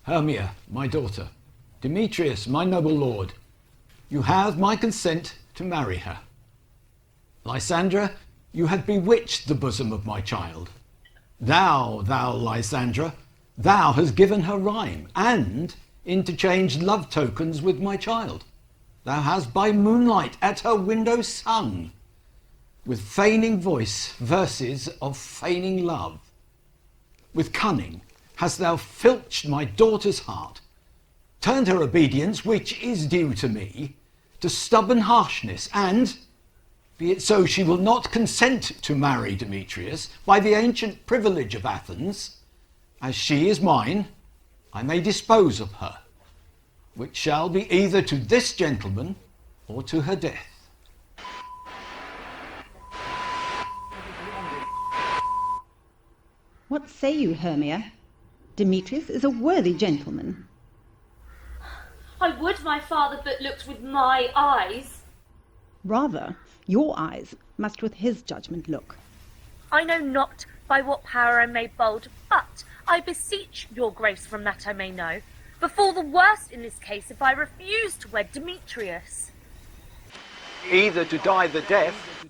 Hermia, my daughter, Demetrius, my noble lord, you have my consent to marry her. Lysandra, you had bewitched the bosom of my child. Thou, Lysandra, thou hast given her rhyme, and interchanged love tokens with my child. Thou hast by moonlight at her window sung, with feigning voice, verses of feigning love. With cunning hast thou filched my daughter's heart, turned her obedience, which is due to me, to stubborn harshness, and, be it so she will not consent to marry Demetrius by the ancient privilege of Athens, as she is mine, I may dispose of her, which shall be either to this gentleman or to her death. What say you, Hermia? Demetrius is a worthy gentleman. I would my father but looked with my eyes. Rather, your eyes must with his judgment look. I know not by what power I may bold, but I beseech your grace from that I may know, before the worst in this case if I refuse to wed Demetrius. Either to die the death,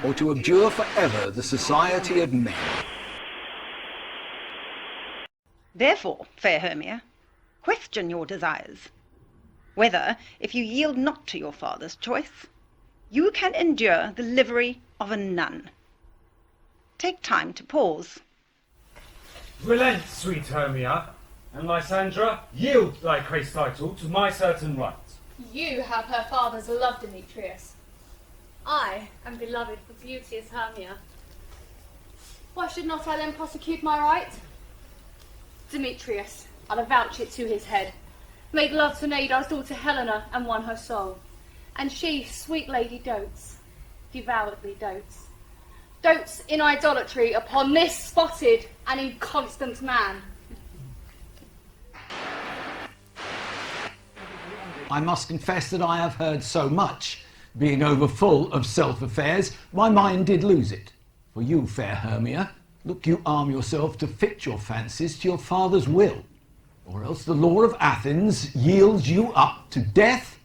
or to abjure forever the society of men. Therefore, fair Hermia, question your desires, whether, if you yield not to your father's choice, you can endure the livery of a nun. Take time to pause. Relent, sweet Hermia, and Lysandra, yield thy grace title to my certain right. You have her father's love, Demetrius. I am beloved for beauteous Hermia. Why should not I then prosecute my right? Demetrius, I'll avouch it to his head, made love to Nadar's daughter Helena and won her soul. And she, sweet lady, dotes, devoutly dotes. Dotes in idolatry upon this spotted and inconstant man. I must confess that I have heard so much, being over full of self-affairs, my mind did lose it. For you, fair Hermia, look you arm yourself to fit your fancies to your father's will, or else the law of Athens yields you up to death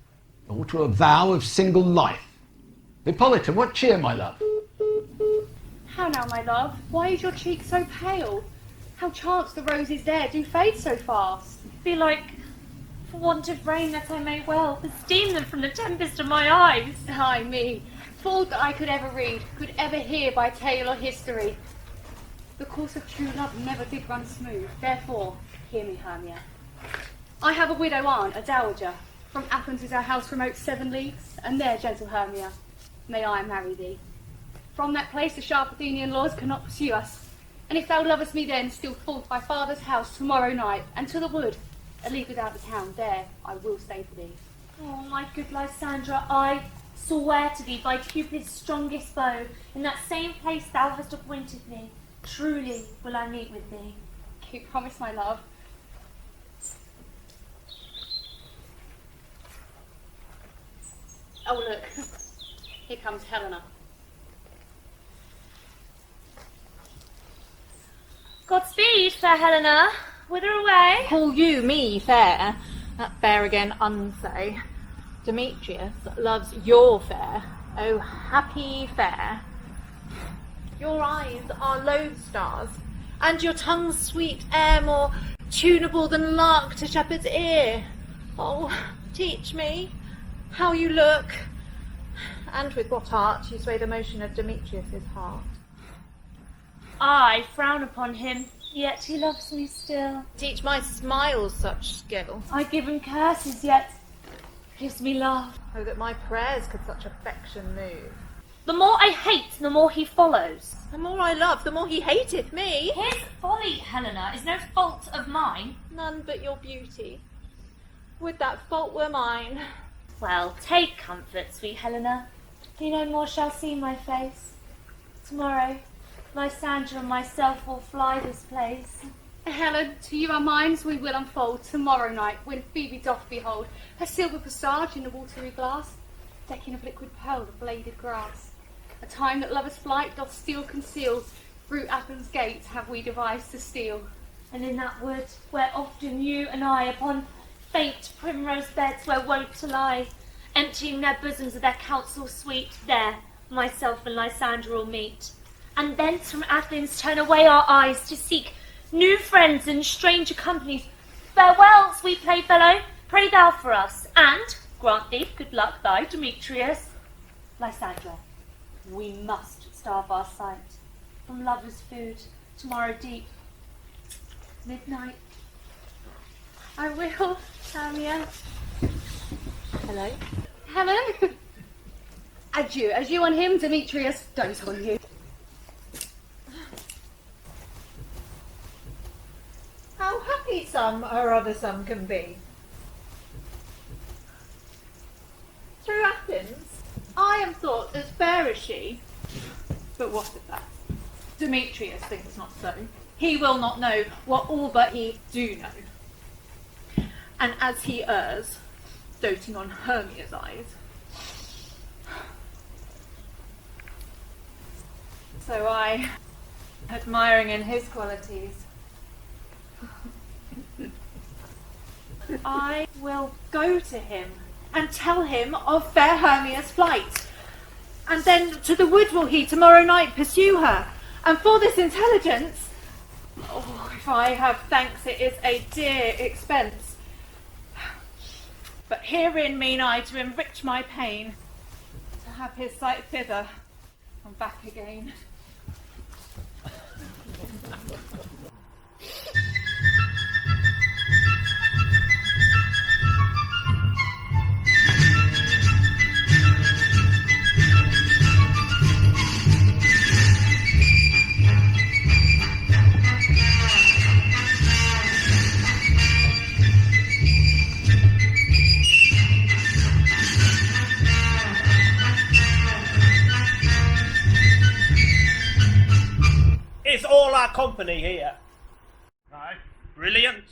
or to a vow of single life. Hippolyta, what cheer, my love? How now, my love? Why is your cheek so pale? How chance the roses there do fade so fast? Be like, for want of rain, that I may well esteem them from the tempest of my eyes. Ay me, thought that I could ever read, could ever hear by tale or history. The course of true love never did run smooth, therefore, hear me, Hermia. I have a widow aunt, a dowager. From Athens is our house remote 7 leagues, and there, gentle Hermia, may I marry thee. From that place the sharp Athenian laws cannot pursue us, and if thou lovest me then, still forth by father's house tomorrow night, and to the wood, a league without the town, there I will stay for thee. Oh, my good Lysandra, I swear to thee by Cupid's strongest bow, in that same place thou hast appointed me, truly will I meet with thee. Keep promise, my love. Oh, look, here comes Helena. Godspeed, fair Helena. Whither away? Call you me fair? That fair again unsay. Demetrius loves your fair. Oh, happy fair. Your eyes are lodestars, and your tongue's sweet air more tunable than lark to shepherd's ear. Oh, teach me how you look, and with what art you sway the motion of Demetrius's heart. I frown upon him, yet he loves me still. Teach my smiles such skill. I give him curses, yet gives me love. Oh, that my prayers could such affection move. The more I hate, the more he follows. The more I love, the more he hateth me. His folly, Helena, is no fault of mine. None but your beauty. Would that fault were mine. Well, take comfort, sweet Helena. He no more shall see my face. Tomorrow, Lysandra and myself will fly this place. Helen, to you our minds we will unfold tomorrow night, when Phoebe doth behold her silver passage in the watery glass, decking of liquid pearl the bladed grass. A time that lover's flight doth still conceal, through Athens' gates have we devised to steal. And in that wood, where often you and I, upon faint primrose beds were wont to lie, emptying their bosoms of their counsel sweet, there myself and Lysander will meet. And thence from Athens turn away our eyes to seek new friends and stranger companies. Farewell, sweet playfellow, pray thou for us, and grant thee good luck thy, Demetrius. Lysander, we must starve our sight. From lover's food, tomorrow deep, midnight. I will, Hermia. Hello? Hello. Adieu on him, Demetrius, dote on you. How happy some or other some can be. Through Athens, I am thought as fair as she. But what of that? Demetrius thinks not so. He will not know what all but he do know. And as he errs, doting on Hermia's eyes, so I, admiring in his qualities, I will go to him and tell him of fair Hermia's flight. And then to the wood will he tomorrow night pursue her. And for this intelligence, oh, if I have thanks, it is a dear expense. But herein mean I to enrich my pain, to have his sight thither and back again. Is all our company here? Right, brilliant.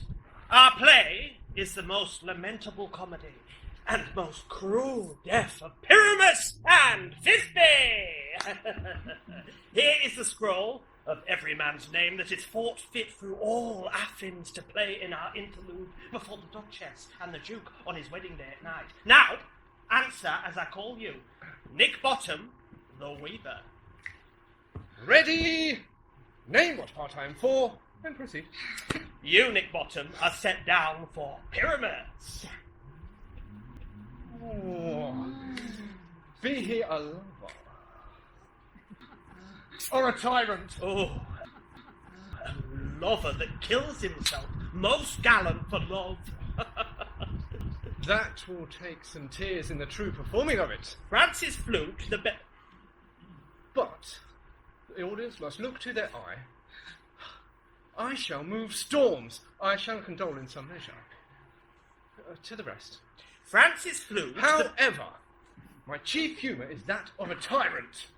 Our play is the most lamentable comedy and most cruel death of Pyramus and Thisbe. Here is the scroll of every man's name that is thought fit through all Athens to play in our interlude before the Duchess and the Duke on his wedding day at night. Now, answer as I call you. Nick Bottom, the Weaver. Ready? Name what part I am for, and proceed. You, Nick Bottom, are set down for Pyramus. Oh, be he a lover or a tyrant? Oh, a lover that kills himself, most gallant for love. That will take some tears in the true performing of it. Francis Flute, the But the audience must look to their eye. I shall move storms. I shall condole in some measure. To the rest. Francis Flute. However, my chief humour is that of a tyrant.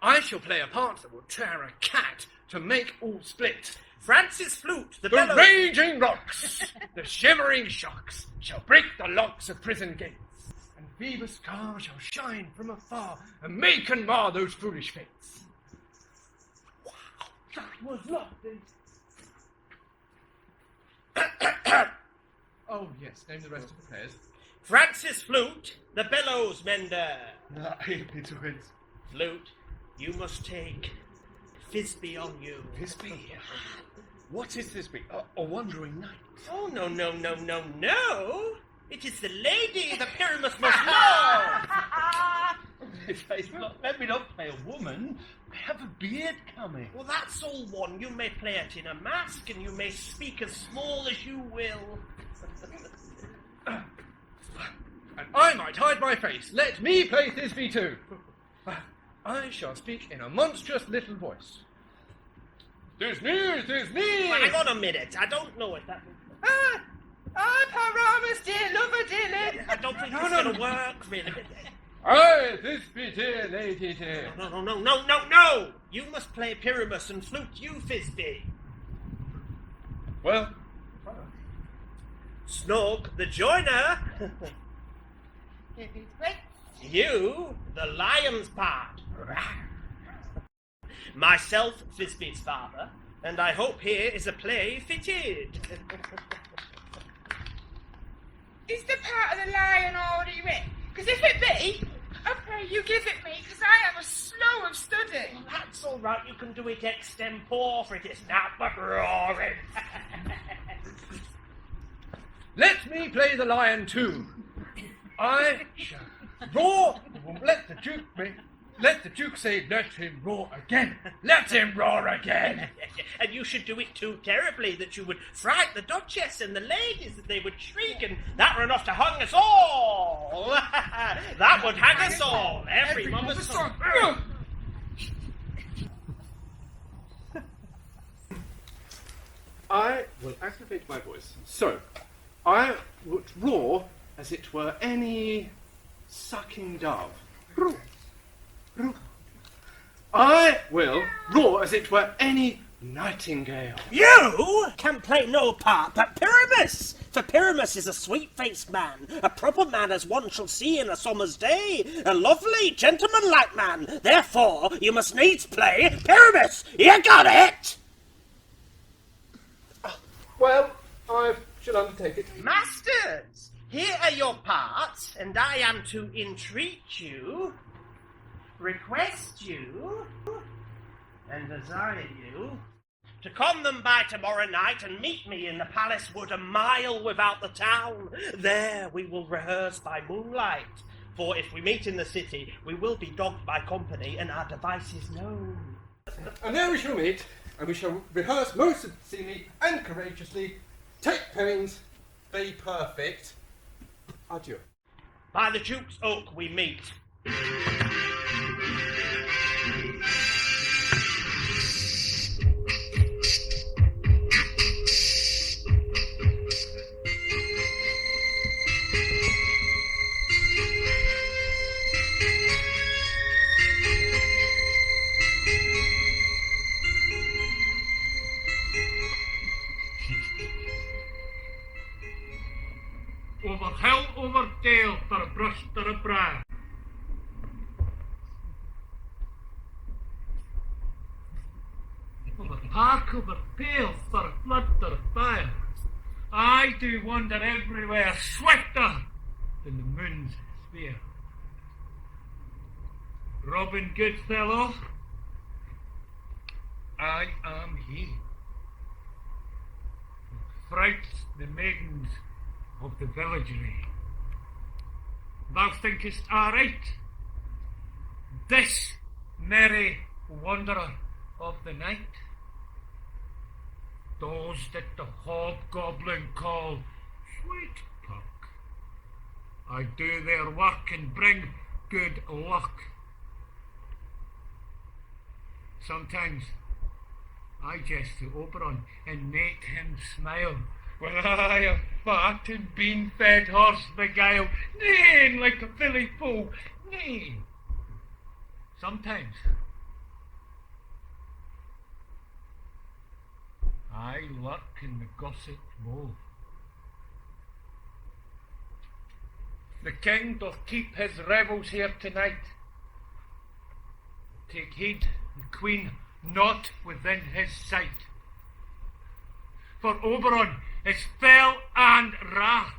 I shall play a part that will tear a cat to make all split. Francis Flute, the raging rocks, the shivering shocks, shall break the locks of prison gates. And Phoebus' car shall shine from afar and make and mar those foolish fates. Wow, that was lovely. Oh, yes, name the rest of the players. Francis Flute, the bellows mender. Flute, you must take Thisbe on you. Thisbe? What is Thisbe? A wandering knight? Oh, no. It is the lady the Pyramus must love. Let me not play a woman. I have a beard coming. Well, that's all one. You may play it in a mask, and you may speak as small as you will. And I might hide my face. Let me play Thisbe too. I shall speak in a monstrous little voice. Thisbe! Well, hang on a minute. I don't know what that means. Pyramus, dear lover, dear lady. I don't think it's going to work, really. Aye, Thisbe, dear lady, dear. No. You must play Pyramus and Flute you, Thisbe. Well, Snog, the joiner. You, the lion's part. Myself, Thisbe's father. and I hope here is a play fitted. Is the part of the lion already written? Because if it be, I pray you give it me, because I am a slow of study. That's all right, you can do it extempore, for it is not but roaring. Let me play the lion too. I shall roar. Let the Duke say, let him roar again. Let him roar again. And you should do it too terribly, that you would fright the Duchess and the ladies, that they would shriek, and that were enough to hang us all. That would hang us all, every mother's son. I will activate my voice. So, I would roar as it were any sucking dove. Roar. Roar. I will roar as it were any nightingale. You can play no part but Pyramus, for Pyramus is a sweet-faced man, a proper man as one shall see in a summer's day, a lovely, gentleman-like man. Therefore, you must needs play Pyramus. You got it? Well, I shall undertake it. Masters, here are your parts, and I am to entreat you, request you, and desire you to come them by tomorrow night and meet me in the palace wood a mile without the town. There we will rehearse by moonlight, for if we meet in the city, we will be dogged by company, and our devices known. And there we shall meet, and we shall rehearse most obscenely and courageously. Take pains, be perfect. Adieu. By the Duke's Oak we meet. Over hill, over dale, for a brush or a briar. Over park, over pale, for a flood or a fire. I do wander everywhere, swifter than the moon's sphere. Robin Goodfellow, I am he. Frights the maidens of the villagery. Thou thinkest aright, this merry wanderer of the night, those that the hobgoblin call sweet puck, I do their work and bring good luck. Sometimes I jest to Oberon and make him smile, when I a fat and bean-fed horse beguile, neighing like a filly foal, nay. Sometimes I lurk in the gossip bowl. The king doth keep his revels here tonight. Take heed, the queen not within his sight. For Oberon is fell and wrath,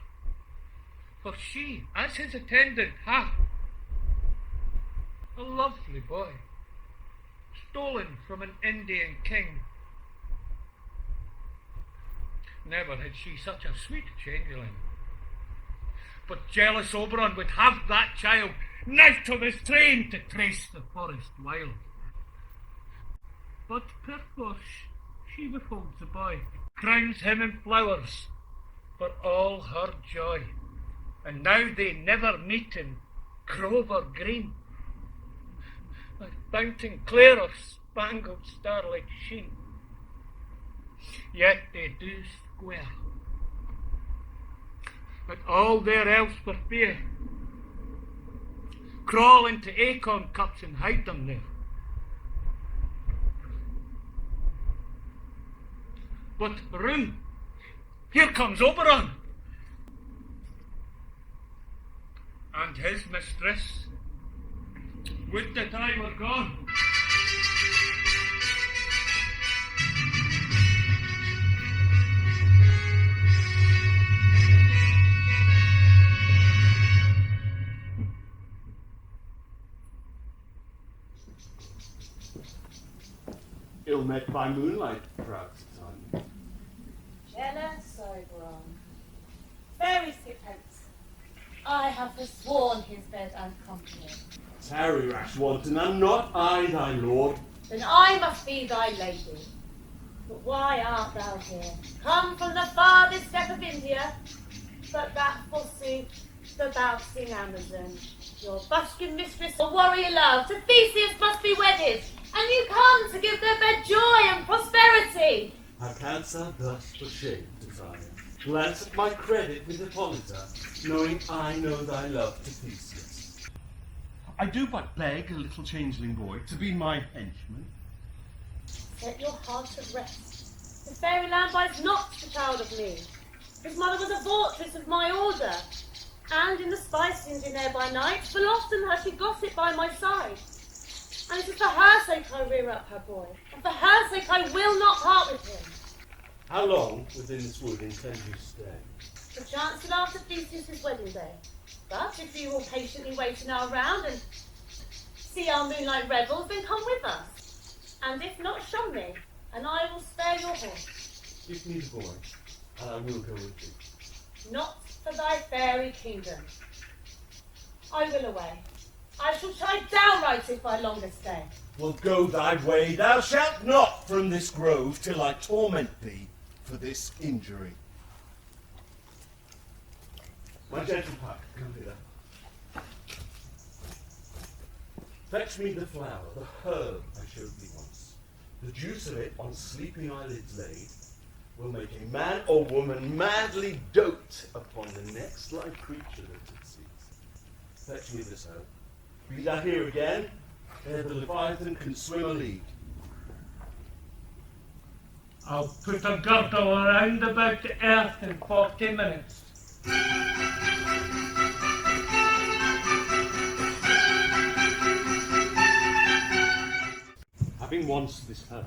for she, as his attendant, hath a lovely boy, stolen from an Indian king. Never had she such a sweet changeling, but jealous Oberon would have that child knifed to his train to trace the forest wild. But perforce she withholds the boy, crowns him in flowers for all her joy, and now they never meet in Crover Green, a fountain clear of spangled starlight sheen. Yet they do square, but all their else for fear crawl into acorn cups and hide them there. But room, here comes Oberon and his mistress. Would that I were gone. still met by moonlight, proud Titania. Jealous Oberon. Very sixpence. I have forsworn his bed and company. Tarry, rash wanton, am not I thy lord? Then I must be thy lady. But why art thou here? Come from the farthest step of India, but that forsooth the bouncing Amazon. Your buskin mistress or warrior love to Theseus must be wedded, and you come to give their bed joy and prosperity. How canst thou thus for shame, desire? Glance at my credit with Hippolyta, knowing I know thy love to Theseus. I do but beg a little changeling boy to be my henchman. Set your heart at rest. The fairyland bides not the child of me. His mother was a votress of my order, and in the spice engine there by night, full often has she gossip by my side. And it is for her sake I rear up her boy, and for her sake I will not part with him. How long within this wood intend you stay? Perchance till after Theseus' wedding day. But if you will patiently wait in our round and see our moonlight revels, then come with us. And if not, shun me, and I will spare your horse. Give me the boy, and I will go with thee. Not for thy fairy kingdom. I will away. I shall chide downright if I longer stay. Well, go thy way, thou shalt not from this grove till I torment thee for this injury. My gentle puck, come hither. Fetch me the flower, the herb I showed thee once. The juice of it on sleeping eyelids laid will make a man or woman madly dote upon the next live creature that it sees. Fetch me this herb. Be thou here again, ere the Leviathan can swim a league. I'll put a girdle around about the earth in 40 minutes. Having once this herb,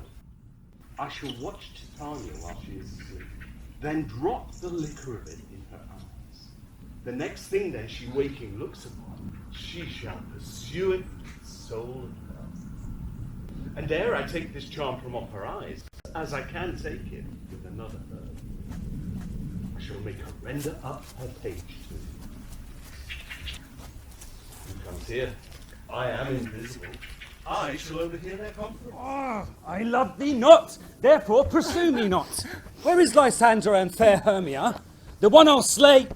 I shall watch Titania while she is asleep, then drop the liquor of it in her eyes. The next thing then she waking looks upon, she shall pursue it with soul and love. And ere I take this charm from off her eyes, as I can take it with another herb, I shall make her render up her page to me. Who comes here? I am invisible. I shall overhear their conference. Ah, I love thee not, therefore pursue me not. Where is Lysander and fair Hermia? The one I'll slay,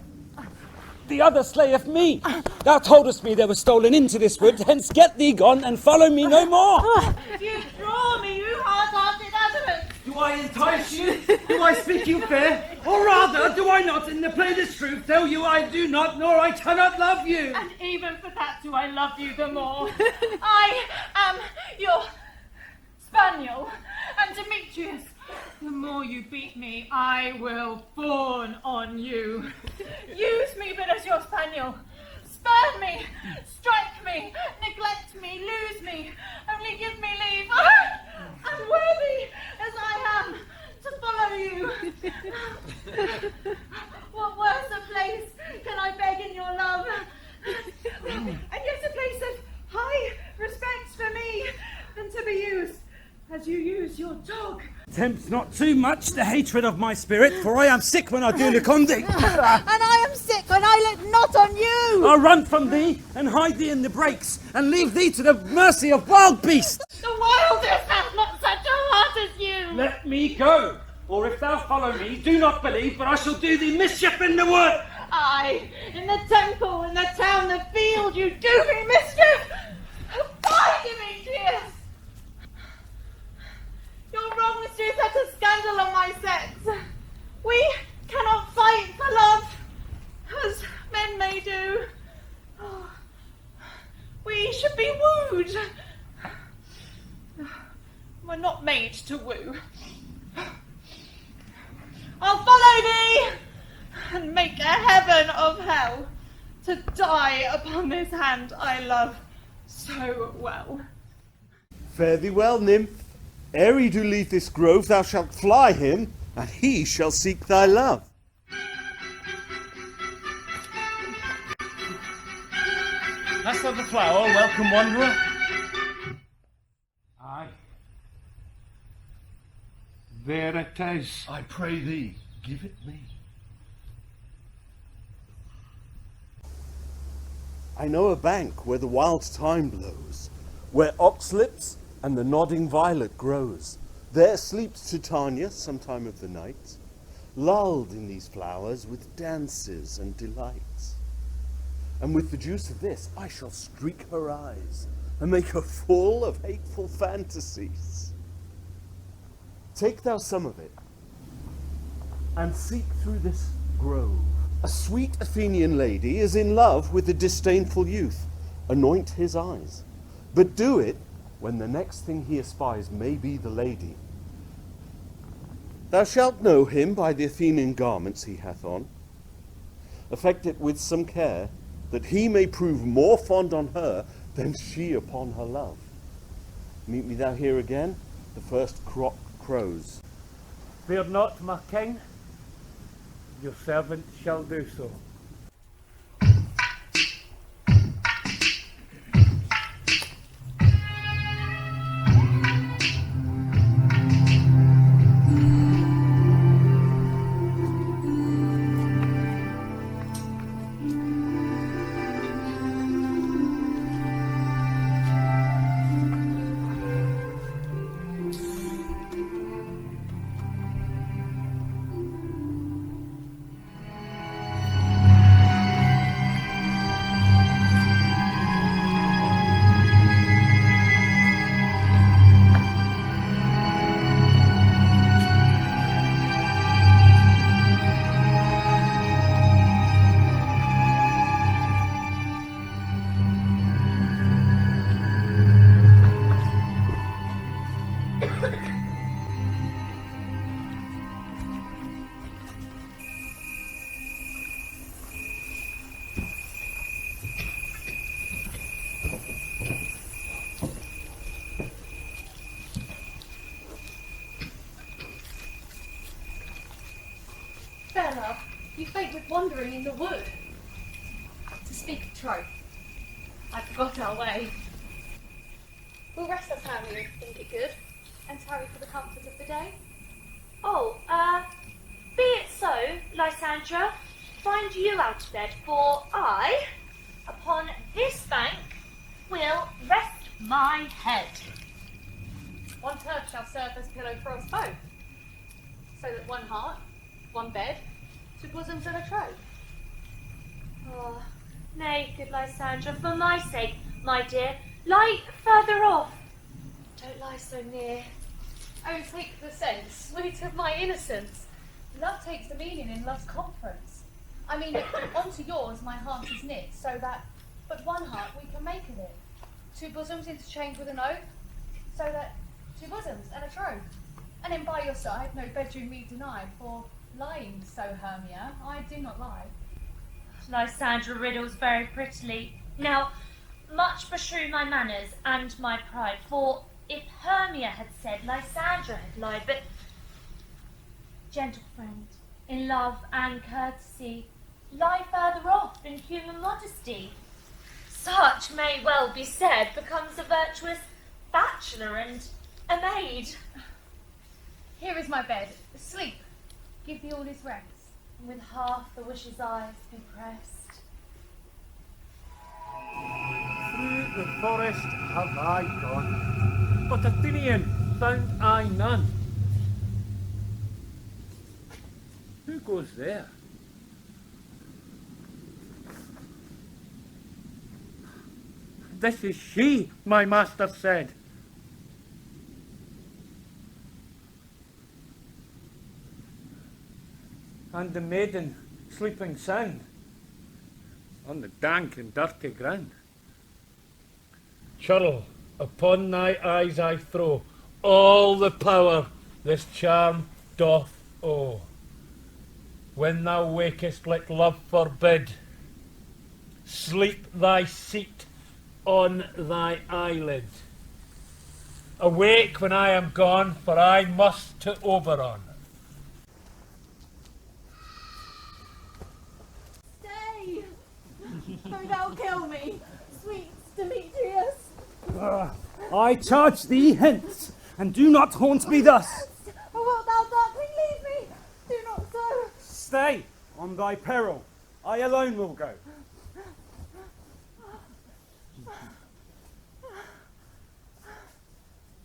the other slayeth me. Thou toldest me they were stolen into this wood, hence get thee gone and follow me no more. If you draw me, you hard-hearted adamant. Do I entice you? Do I speak you fair? Or rather, do I not in the plainest truth tell you I do not, nor I cannot love you? And even for that do I love you the more. I am your Spaniel and Demetrius. The more you beat me, I will fawn on you. Use me but as your spaniel. Spurn me, strike me, neglect me, lose me. Only give me leave, unworthy as I am, to follow you. What worse a place can I beg in your love? And yet a place of high respect for me than to be used as you use your dog. Tempt not too much the hatred of my spirit, for I am sick when I do look on thee. And I am sick when I look not on you. I'll run from thee and hide thee in the brakes and leave thee to the mercy of wild beasts. The wildest has not such a heart as you. Let me go, or if thou follow me, do not believe, but I shall do thee mischief in the wood. Aye, in the temple, in the town, the field, you do me mischief. Why, Demetrius? Your wrongs do set a scandal on my sex. We cannot fight for love, as men may do. Oh, we should be wooed. We're not made to woo. I'll follow thee, and make a heaven of hell, to die upon this hand I love so well. Fare thee well, nymph. Ere he do leave this grove, thou shalt fly him, and he shall seek thy love. Hast thou the flower, welcome wanderer? Aye. There it is. I pray thee, give it me. I know a bank where the wild thyme blows, where oxlips and the nodding violet grows. There sleeps Titania sometime of the night, lulled in these flowers with dances and delights. And with the juice of this I shall streak her eyes and make her full of hateful fantasies. Take thou some of it, and seek through this grove. A sweet Athenian lady is in love with a disdainful youth. Anoint his eyes, but do it when the next thing he espies may be the lady. Thou shalt know him by the Athenian garments he hath on. Affect it with some care, that he may prove more fond on her than she upon her love. Meet me thou here again, the first cock crows. Fear not, my king. Your servant shall do so. Fair love, you faint with wandering in the wood. To speak of troth, I forgot our way. We'll rest us, Hermia, if you think it good, and tarry for the comfort of the day. Oh, be it so, Lysandra. Find you out of bed, for I, upon this bank, will rest my head. One turf shall serve as pillow for us both, so that one heart, one bed, two bosoms and a troth. Oh, nay, good Lysandra, for my sake, my dear, lie further off. Don't lie so near. Oh, take the sense, sweet of my innocence. Love takes the meaning in love's conference. I mean, unto yours my heart is knit, so that but one heart we can make of it. Two bosoms interchanged with an oath, so that two bosoms and a troth. And then by your side, no bedroom me denied, for lying so, Hermia, I do not lie. Lysandra riddles very prettily. Now, much beshrew my manners and my pride, for if Hermia had said, Lysandra had lied, but, gentle friend, in love and courtesy, lie further off in human modesty. Such may well be said becomes a virtuous bachelor and a maid. Here is my bed. Sleep. Give thee all his rest. And with half the wish's eyes be pressed. Through the forest have I gone, but Athenian found I none. Who goes there? This is she, my master said. And the maiden sleeping sound on the dank and dirty ground. Churl, upon thy eyes I throw all the power this charm doth owe. When thou wakest, let love forbid sleep thy seat on thy eyelid. Awake when I am gone, for I must to Oberon. Stay! Though thou kill me, sweet Demetrius. I charge thee hence, and do not haunt me thus. Or wilt thou On thy peril, I alone will go.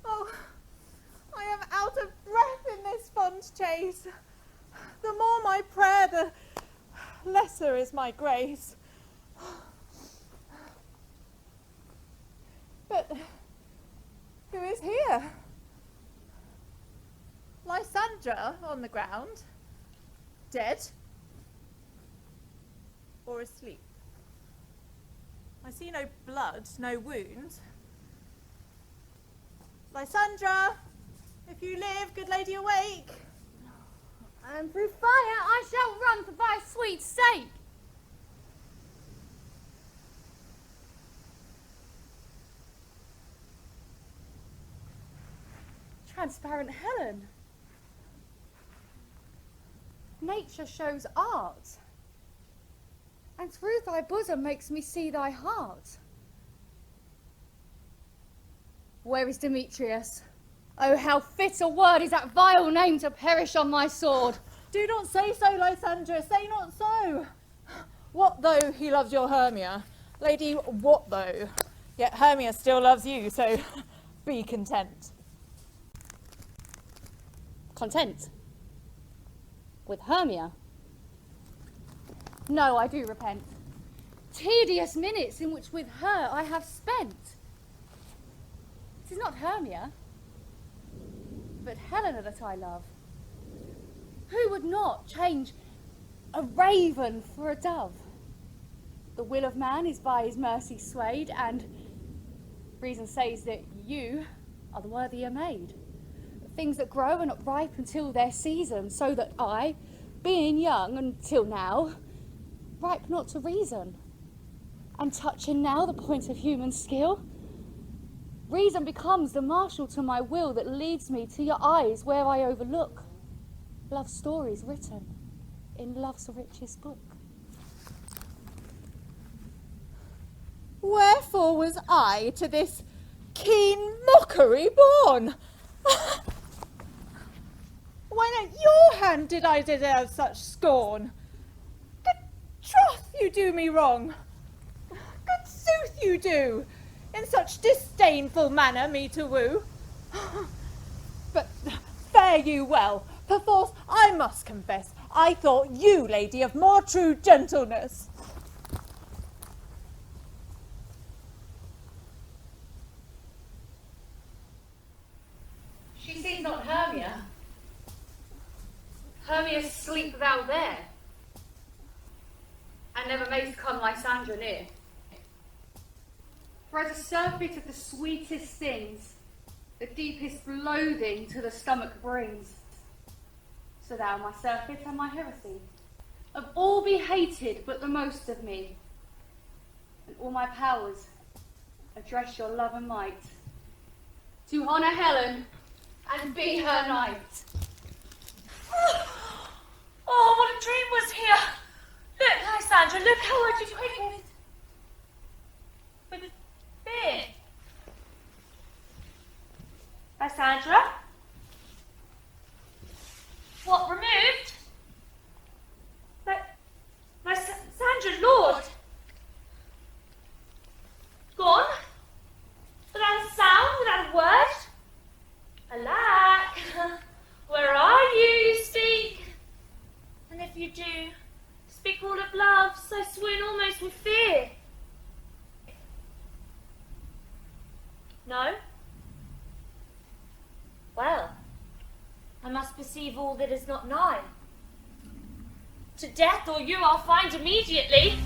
Oh, I am out of breath in this fond chase. The more my prayer, the lesser is my grace. But who is here? Lysandra on the ground, dead or asleep? I see no blood, no wound. Lysandra, if you live, good lady, awake. And through fire I shall run for thy sweet sake. Transparent Helen. Nature shows art, and through thy bosom makes me see thy heart. Where is Demetrius? Oh, how fit a word is that vile name to perish on my sword. Do not say so, Lysandra, say not so. What though he loves your Hermia? Lady, what though? Yet Hermia still loves you, so be content. Content? With Hermia? No, I do repent. Tedious minutes in which with her I have spent. It is not Hermia, but Helena that I love. Who would not change a raven for a dove? The will of man is by his mercy swayed, and reason says that you are the worthier maid. Things that grow are not ripe until their season, so that I, being young until now, ripe not to reason, and touching now the point of human skill, reason becomes the marshal to my will that leads me to your eyes where I overlook love stories written in love's richest book. Wherefore was I to this keen mockery born? When at your hand did I deserve such scorn? Good troth you do me wrong. Good sooth you do, in such disdainful manner me to woo. But fare you well, perforce I must confess, I thought you, lady, of more true gentleness. She sees not Hermia. Hermia, sleep thou there, and never mayst come Lysandra near. For as a surfeit of the sweetest things, the deepest loathing to the stomach brings, so thou my surfeit and my heresy, of all be hated but the most of me, and all my powers address your love and might, to honour Helen and be her knight. Oh, what a dream was here! Look, Lysandra, look how I did you with a beard. Lysandra? What, removed? Lysandra, Lord! Gone? Without a sound, without a word? Alack! Where are you, you speak? And if you do, speak all of love, so swoon almost with fear. No? Well, I must perceive all that is not nigh. To death or you I'll find immediately.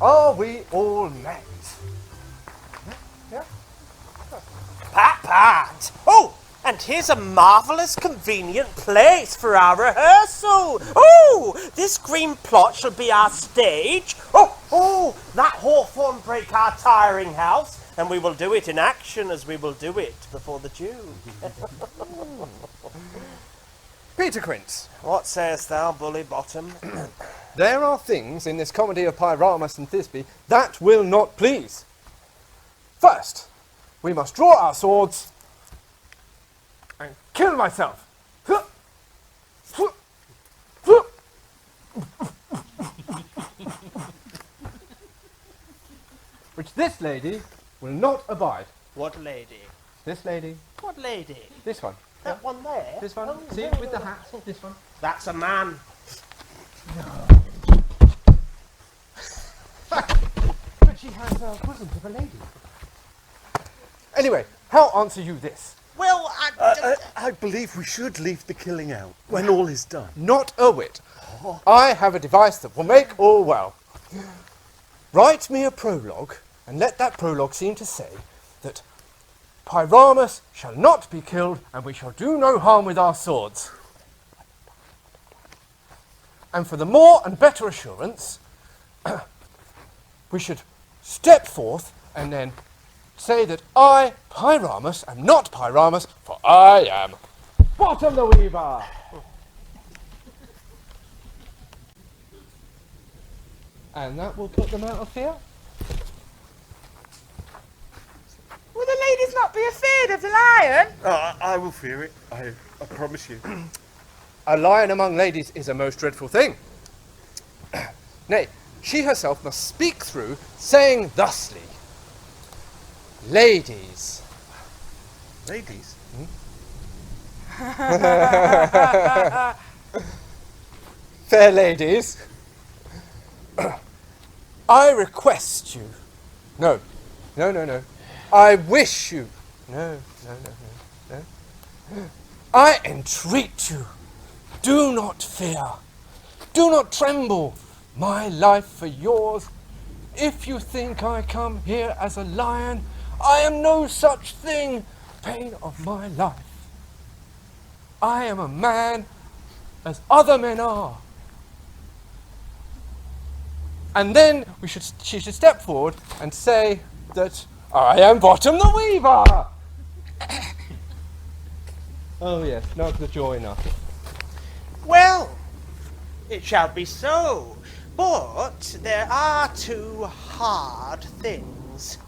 Are we all met? Yeah? Pat, Pat! Oh, and here's a marvellous convenient place for our rehearsal. Oh, this green plot shall be our stage. Oh, that hawthorn brake our tiring house, and we will do it in action as we will do it before the Jew. Peter Quince. What sayest thou, bully bottom? there are things in this comedy of Pyramus and Thisbe that will not please. First, we must draw our swords and kill myself. Which this lady will not abide. What lady? This lady. What lady? This one. That one there? This one. Oh, See, no, with no, the no. hat. This one. That's a man. But she has bosoms of a lady. Anyway, how answer you this? Well, I believe we should leave the killing out when all is done. Not a whit. I have a device that will make all well. Write me a prologue, and let that prologue seem to say that Pyramus shall not be killed, and we shall do no harm with our swords. And for the more and better assurance, we should step forth and then say that I, Pyramus, am not Pyramus, for I am Bottom the Weaver. And that will put them out of fear. Will the ladies not be afeard of the lion? I will fear it. I promise you. A lion among ladies is a most dreadful thing. Nay, she herself must speak through, saying thusly, ladies. Ladies? Fair ladies, I request you. No. I wish you. No. I entreat you. Do not fear. Do not tremble. My life for yours. If you think I come here as a lion, I am no such thing. Pain of my life. I am a man as other men are. And then she should step forward and say that I am Bottom the Weaver. Oh yes, not the joy enough. Well, it shall be so, but there are two hard things.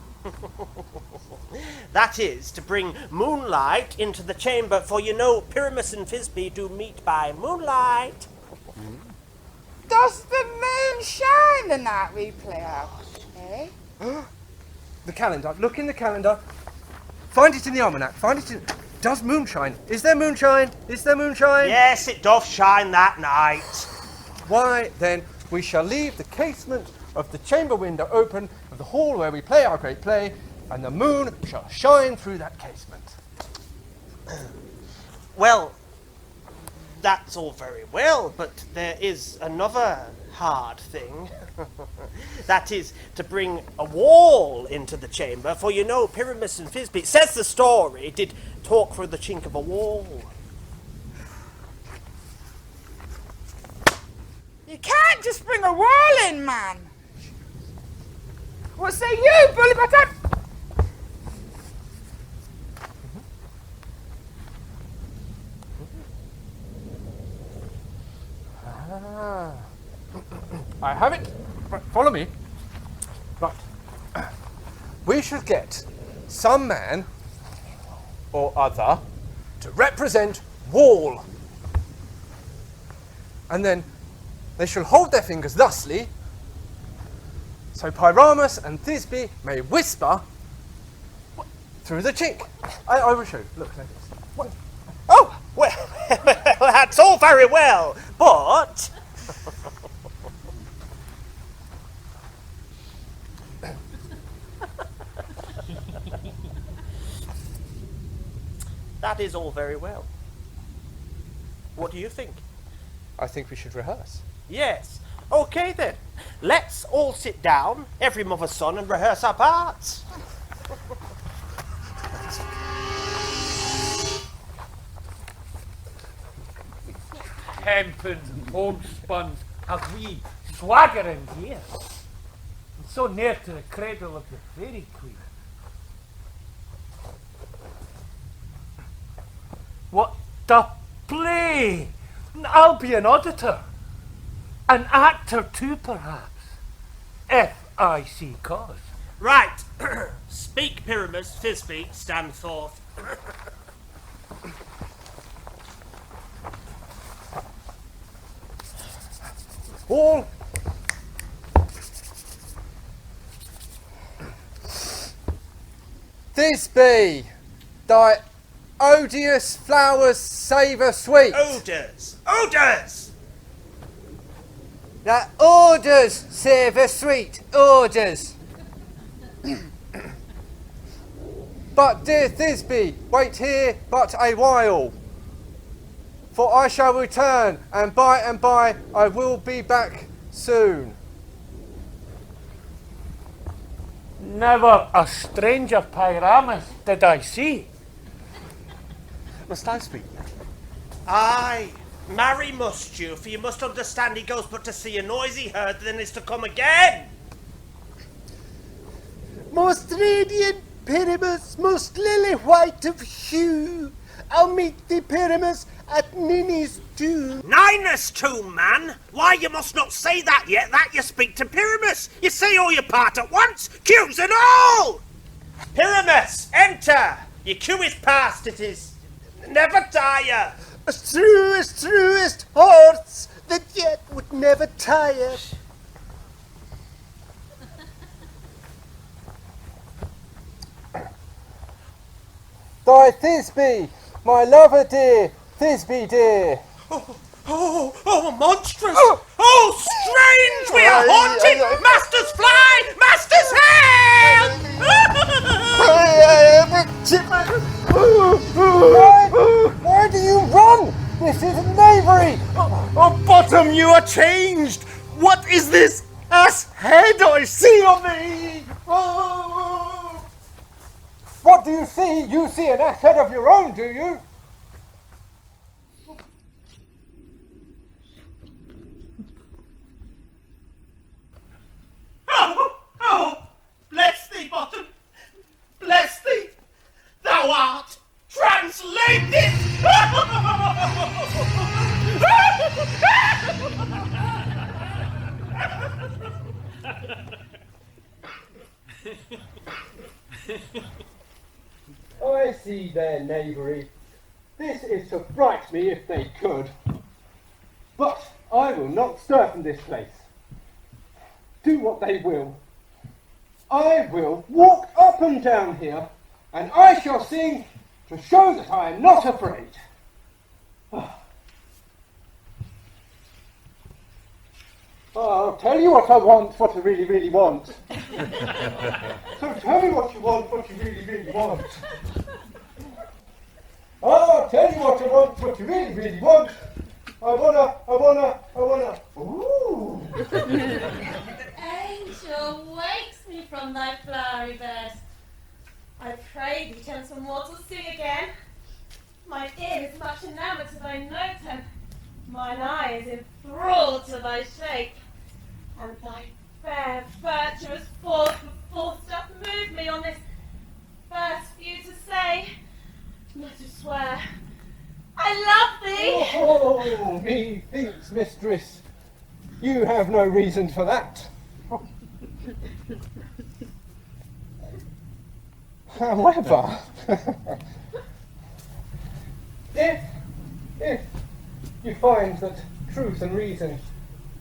That is, to bring moonlight into the chamber, for you know Pyramus and Thisbe do meet by moonlight. Does the moon shine the night we play out, eh? The calendar. Look in the calendar. Find it in the almanac. Find it in... Does moonshine? Is there moonshine? Is there moonshine? Yes, it doth shine that night. Why, then, we shall leave the casement of the chamber window open of the hall where we play our great play, and the moon shall shine through that casement. Well, that's all very well, but there is another hard thing. That is, to bring a wall into the chamber, for you know Pyramus and Thisbe, says the story, did talk through the chink of a wall. You can't just bring a wall in, man. What say you, Bully Button? I have it. Right, follow me. Right. We should get some man or other to represent wall. And then they shall hold their fingers thusly, so Pyramus and Thisbe may whisper through the chink. I will show you. Look like this. What? Oh, well, that's all very well, but... That is all very well. What do you think? I think we should rehearse. Yes. Okay then. Let's all sit down, every mother's son, and rehearse our parts. Hempins and homespuns have we swaggering here, and so near to the cradle of the fairy queen. What the play! I'll be an auditor. An actor too, perhaps, if I see cause. Right. Speak, Pyramus, Thisbe, stand forth. All Thisbe, thy odious flowers savour sweet. Odours! Odours! That orders savour sweet, orders. But, dear Thisbe, wait here but a while, for I shall return, and by I will be back soon. Never a stranger Pyramus did I see. Must I speak now? Aye, marry must you, for you must understand he goes but to see a noisy herd, then is to come again. Most radiant Pyramus, most lily white of hue, I'll meet thee, Pyramus, at Ninny's tomb. Ninus tomb, man! Why, you must not say that yet, that you speak to Pyramus. You say all your part at once, cues and all! Pyramus, enter! Your cue is past, it is never tire. Truest horse that yet would never tire. Thy Thisbe, my lover dear, Thisbe dear. Oh, monstrous! Oh, strange! We are haunted! Masters fly! Masters hail! Why do you run? This is knavery! Oh, bottom, you are changed! What is this ass head I see on thee? What do you see? You see an ass head of your own, do you? Oh, bless thee, Bottom! Bless thee! Thou art translated! I see their knavery. This is to fright me if they could. But I will not stir from this place. Do what they will. I will walk up and down here, and I shall sing to show that I am not afraid. I'll tell you what I want, what I really, really want. So tell me what you want, what you really, really want. I'll tell you what I want, what you really, really want. I wanna. Ooh. Angel, wakes me from thy flowery bed. I pray thee, gentle mortal, sing again. My ear is much enamoured to thy note, and mine eye is enthralled to thy shape. And thy fair virtuous force doth move me on this first view to say, not to swear, I love thee! Oh, methinks, mistress, you have no reason for that. However, if you find that truth and reason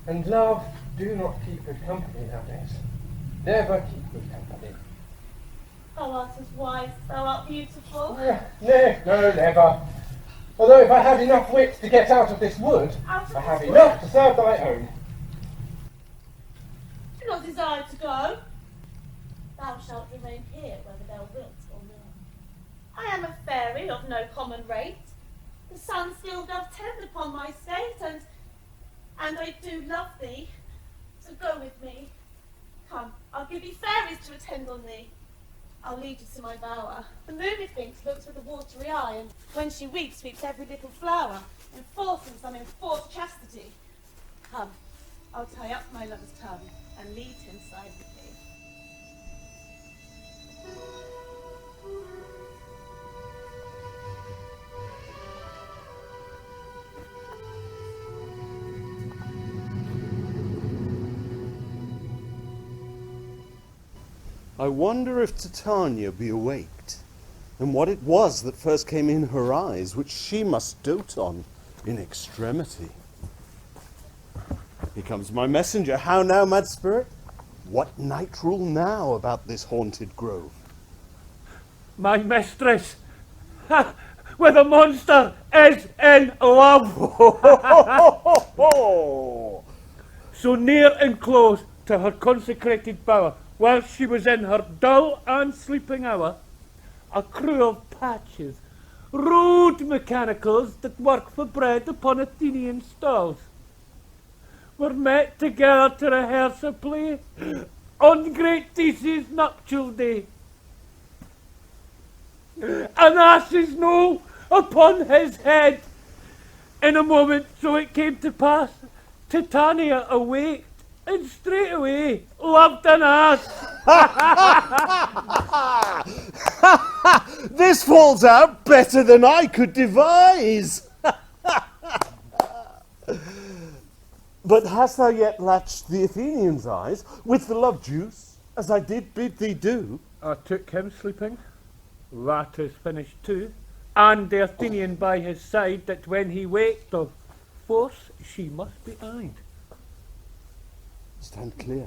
and love do not keep good company nowadays, never keep good company. Thou art as wise, thou art beautiful. No, never. Although if I had enough wit to get out of this wood, I have enough to serve thy own. Do not desire to go. Thou shalt remain here, whether thou wilt or no. I am a fairy of no common rate. The sun still doth tend upon my state, and I do love thee. So go with me. Come, I'll give thee fairies to attend on thee. I'll lead you to my bower. The moon, methinks, looks with a watery eye, and when she weeps, sweeps every little flower, enforcing some enforced chastity. Come, I'll tie up my lover's tongue, and lead him side with thee. I wonder if Titania be awaked, and what it was that first came in her eyes, which she must dote on in extremity. Here comes my messenger. How now, mad spirit? What night rule now about this haunted grove? My mistress, with a monster, is in love. So near and close to her consecrated bower, while she was in her dull and sleeping hour, a crew of patches, rude mechanicals that work for bread upon Athenian stalls, were met together to rehearse a play on great THESEUS' nuptial day. An ass's knoll upon his head. In a moment, so it came to pass, Titania awaked, and straightway loved an ass. This falls out better than I could devise. But hast thou yet latched the Athenian's eyes with the love juice, as I did bid thee do? I took him sleeping, that is finished too, and the Athenian by his side, that when he waked of force she must be eyed. Stand clear.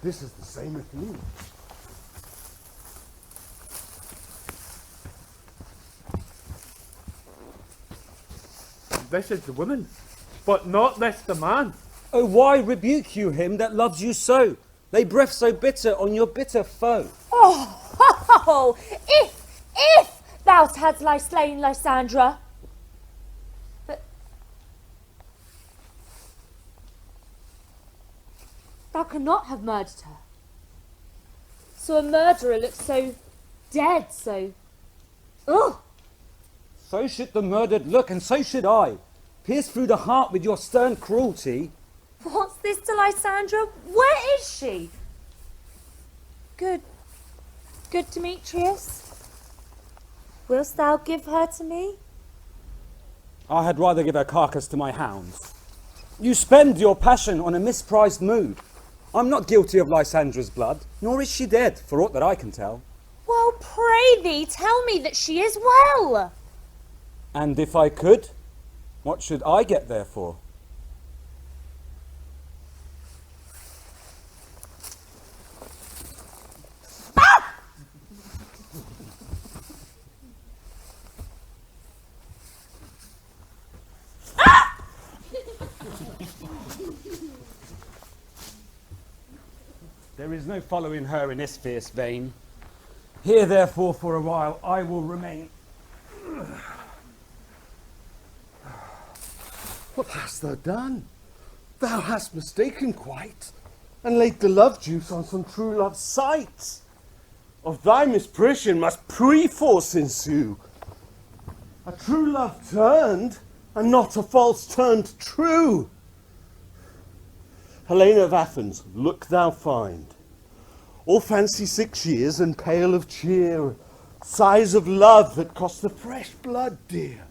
This is the same Athenian. This is the woman, but not this the man. Oh, why rebuke you him that loves you so? Lay breath so bitter on your bitter foe. Oh, if thou hadst slain Lysandra. But thou cannot have murdered her. So a murderer looks so dead, so... Ugh! So should the murdered look, and so should I. Pierced through the heart with your stern cruelty. What's this to Lysandra? Where is she? Good Demetrius? Wilt thou give her to me? I had rather give her carcass to my hounds. You spend your passion on a misprized mood. I'm not guilty of Lysandra's blood, nor is she dead, for aught that I can tell. Well, pray thee, tell me that she is well. And if I could, what should I get therefore? There is no following her in this fierce vein. Here, therefore, for a while I will remain. What hast thou done? Thou hast mistaken quite, and laid the love juice on some true love's sight. Of thy misprision must preforce ensue. A true love turned, and not a false turned true. Helena of Athens, look thou find. All fancy 6 years and pale of cheer, sighs of love that cost the fresh blood dear.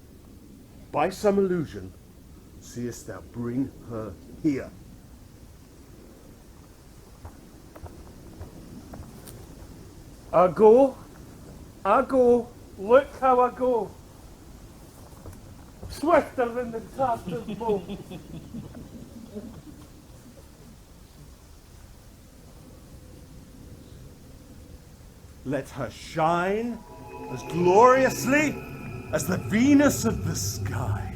By some illusion, seest thou bring her here. I go, look how I go. Swifter than the Tartar's bow. Let her shine as gloriously as the Venus of the sky.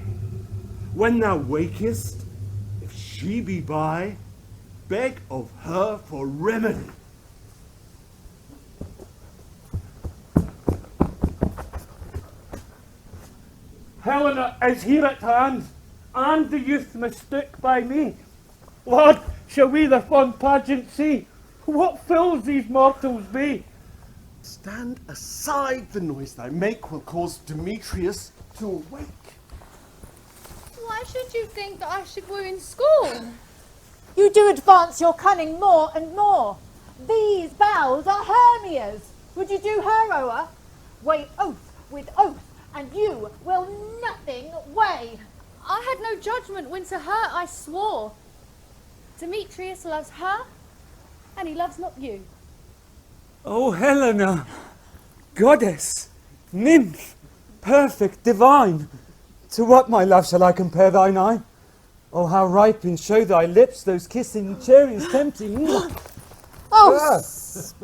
When thou wakest, if she be by, beg of her for remedy. Helena is here at hand, and the youth mistook by me. Lord, shall we the fond pageant see? What fools these mortals be! Stand aside, the noise thy make will cause Demetrius to awake. Why should you think that I should woo in scorn? You do advance your cunning more and more. These boughs are Hermia's. Would you do her o'er? Weigh oath with oath, and you will nothing weigh. I had no judgment when to her I swore. Demetrius loves her, and he loves not you. O Helena, goddess, nymph, perfect, divine, to what, my love, shall I compare thine eye? Oh, how ripen show thy lips, those kissing cherries tempting. Oh, spite!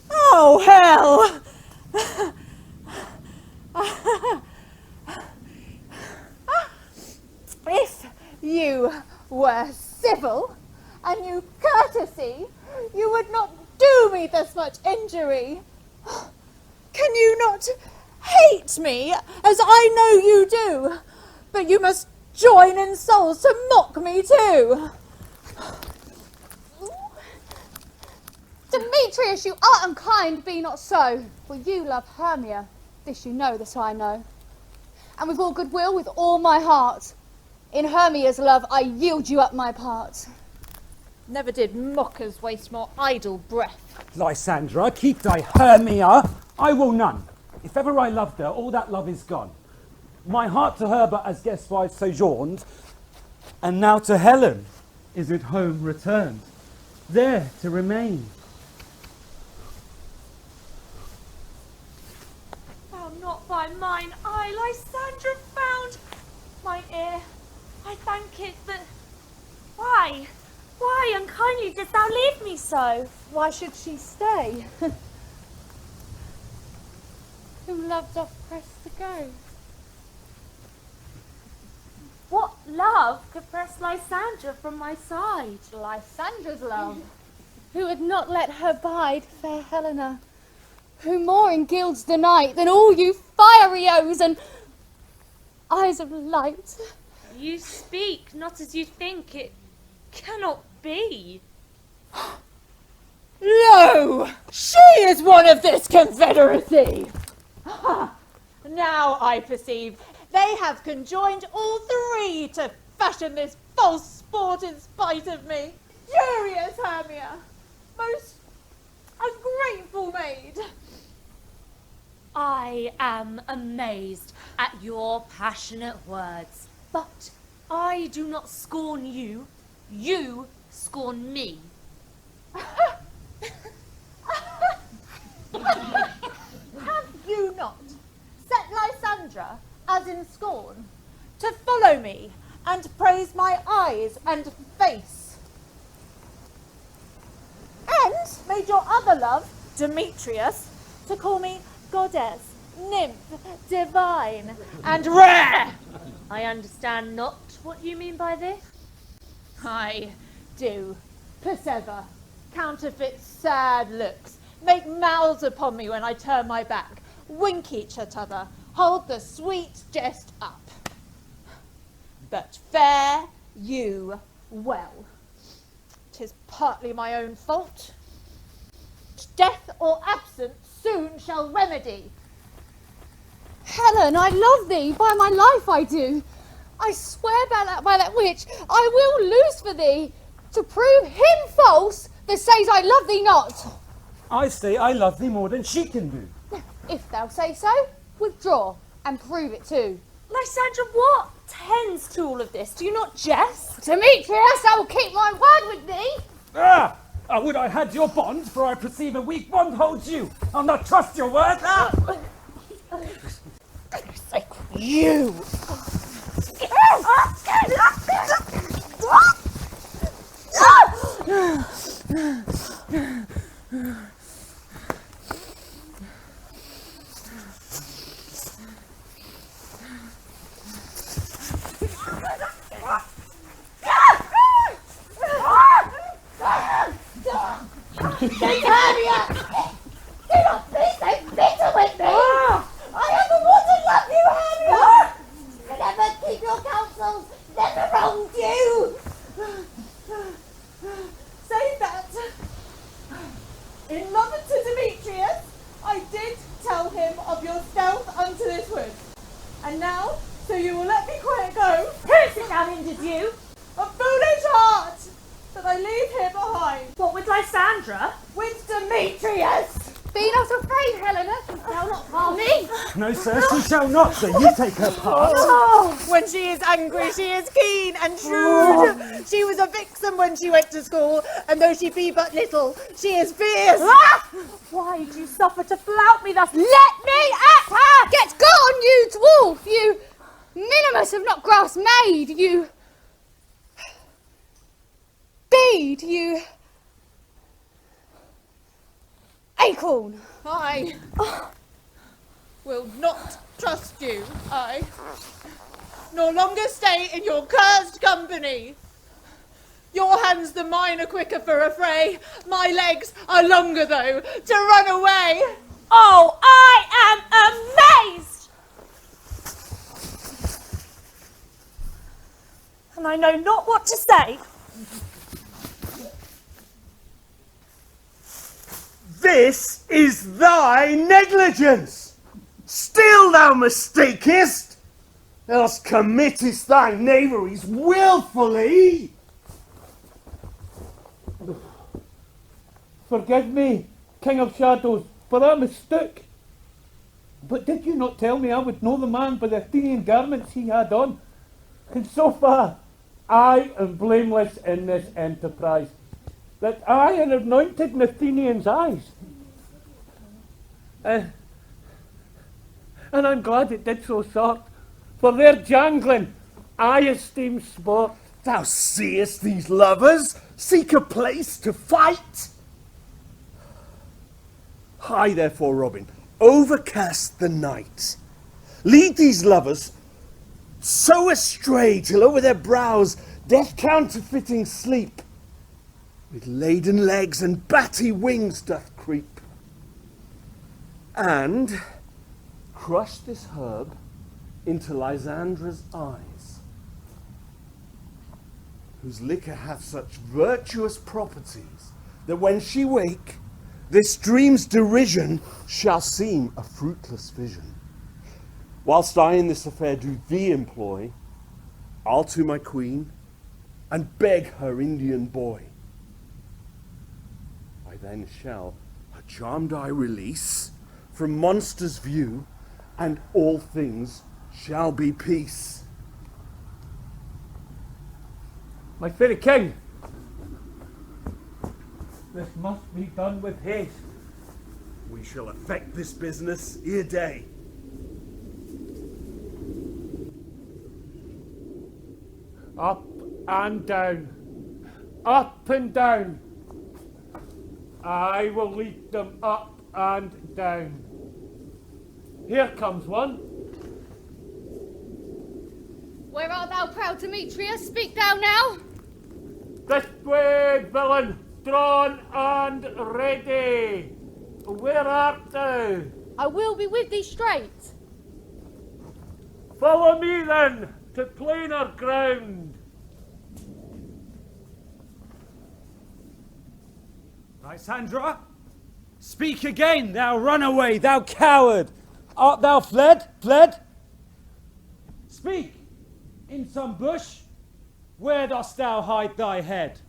Oh, hell! If you were civil and knew courtesy, you would not do me this much injury. Can you not hate me as I know you do? But you must join in souls to mock me too. Demetrius, you are unkind, be not so. For you love Hermia. This you know, this I know. And with all goodwill, with all my heart. In Hermia's love, I yield you up my part. Never did mockers waste more idle breath. Lysandra, keep thy Hermia. I will none. If ever I loved her, all that love is gone. My heart to her but as guest wife sojourned, and now to Helen is at home returned, there to remain. Thou not by mine eye, Lysandra, found mine ear. I thank it, but why unkindly didst thou leave me so? Why should she stay? Who loved off pressed to go? What love could press Lysandra from my side? Lysandra's love, who would not let her bide, fair Helena, who more in gilds the night than all you fiery O's and eyes of light. You speak not as you think, it cannot be. Lo! She is one of this confederacy! Now I perceive they have conjoined all three to fashion this false sport in spite of me. Furious Hermia! Most ungrateful maid! I am amazed at your passionate words, but I do not scorn you. You scorn me. Have you not set Lysandra, as in scorn, to follow me and praise my eyes and face? And made your other love, Demetrius, to call me goddess, nymph, divine, and rare? I understand not what you mean by this. I do persever, counterfeit sad looks, make mouths upon me when I turn my back, wink each at other, hold the sweet jest up. But fare you well. 'Tis partly my own fault. Death or absence soon shall remedy. Helen, I love thee, by my life I do. I swear by that which I will lose for thee, to prove him false that says I love thee not. I say I love thee more than she can do. If thou say so, withdraw and prove it too. Lysandra, what tends to all of this? Do you not jest? Demetrius, I will keep my word with thee. Ah! Would I had your bond, for I perceive a weak bond holds you. I'll not trust your word. You! Titania! Do not be so bitter with me! I am the one to love you, Hermia! But never keep your counsels, never wronged you! Say that. In love to Demetrius, I did tell him of your stealth unto this wood. And now, so you will let me quiet go. Who's it that hindered you? A foolish heart, that I leave here behind. What with Lysandra? With Demetrius! Be not afraid, Helena. She shall not harm me. No, sir, she shall not, sir. You take her part. Oh, when she is angry, she is keen and shrewd. She was a vixen when she went to school, and though she be but little, she is fierce. Ah! Why do you suffer to flout me thus? Let me at her! Get gone, you dwarf, you minimus of not grass made, you bead, you acorn. I will not trust you, nor longer stay in your cursed company. Your hands than mine are quicker for a fray. My legs are longer, though, to run away. Oh, I am amazed! And I know not what to say. This is thy negligence. Still thou mistakest, else committest thy knaveries wilfully. Forgive me, King of Shadows, for I mistook. But did you not tell me I would know the man by the Athenian garments he had on? And so far, I am blameless in this enterprise, that I had anointed an Athenian's eyes. And I'm glad it did so, sir, for their jangling I esteem sport. Thou seest these lovers seek a place to fight. I, therefore, Robin, overcast the night. Lead these lovers so astray till over their brows death counterfeiting sleep with laden legs and batty wings doth creep. And crush this herb into Lysandra's eyes, whose liquor hath such virtuous properties that when she wake, this dream's derision shall seem a fruitless vision. Whilst I in this affair do thee employ, I'll to my queen and beg her Indian boy. I then shall her charmed eye release from monsters' view, and all things shall be peace. My fairy king, this must be done with haste. We shall effect this business ere day. Up and down, up and down. I will lead them up and down. Here comes one. Where art thou, proud Demetrius? Speak thou now. This way, villain, drawn and ready. Where art thou? I will be with thee straight. Follow me then to plainer ground. Lysandra, speak again, thou runaway, thou coward. Art thou fled? Fled? Speak, in some bush. Where dost thou hide thy head?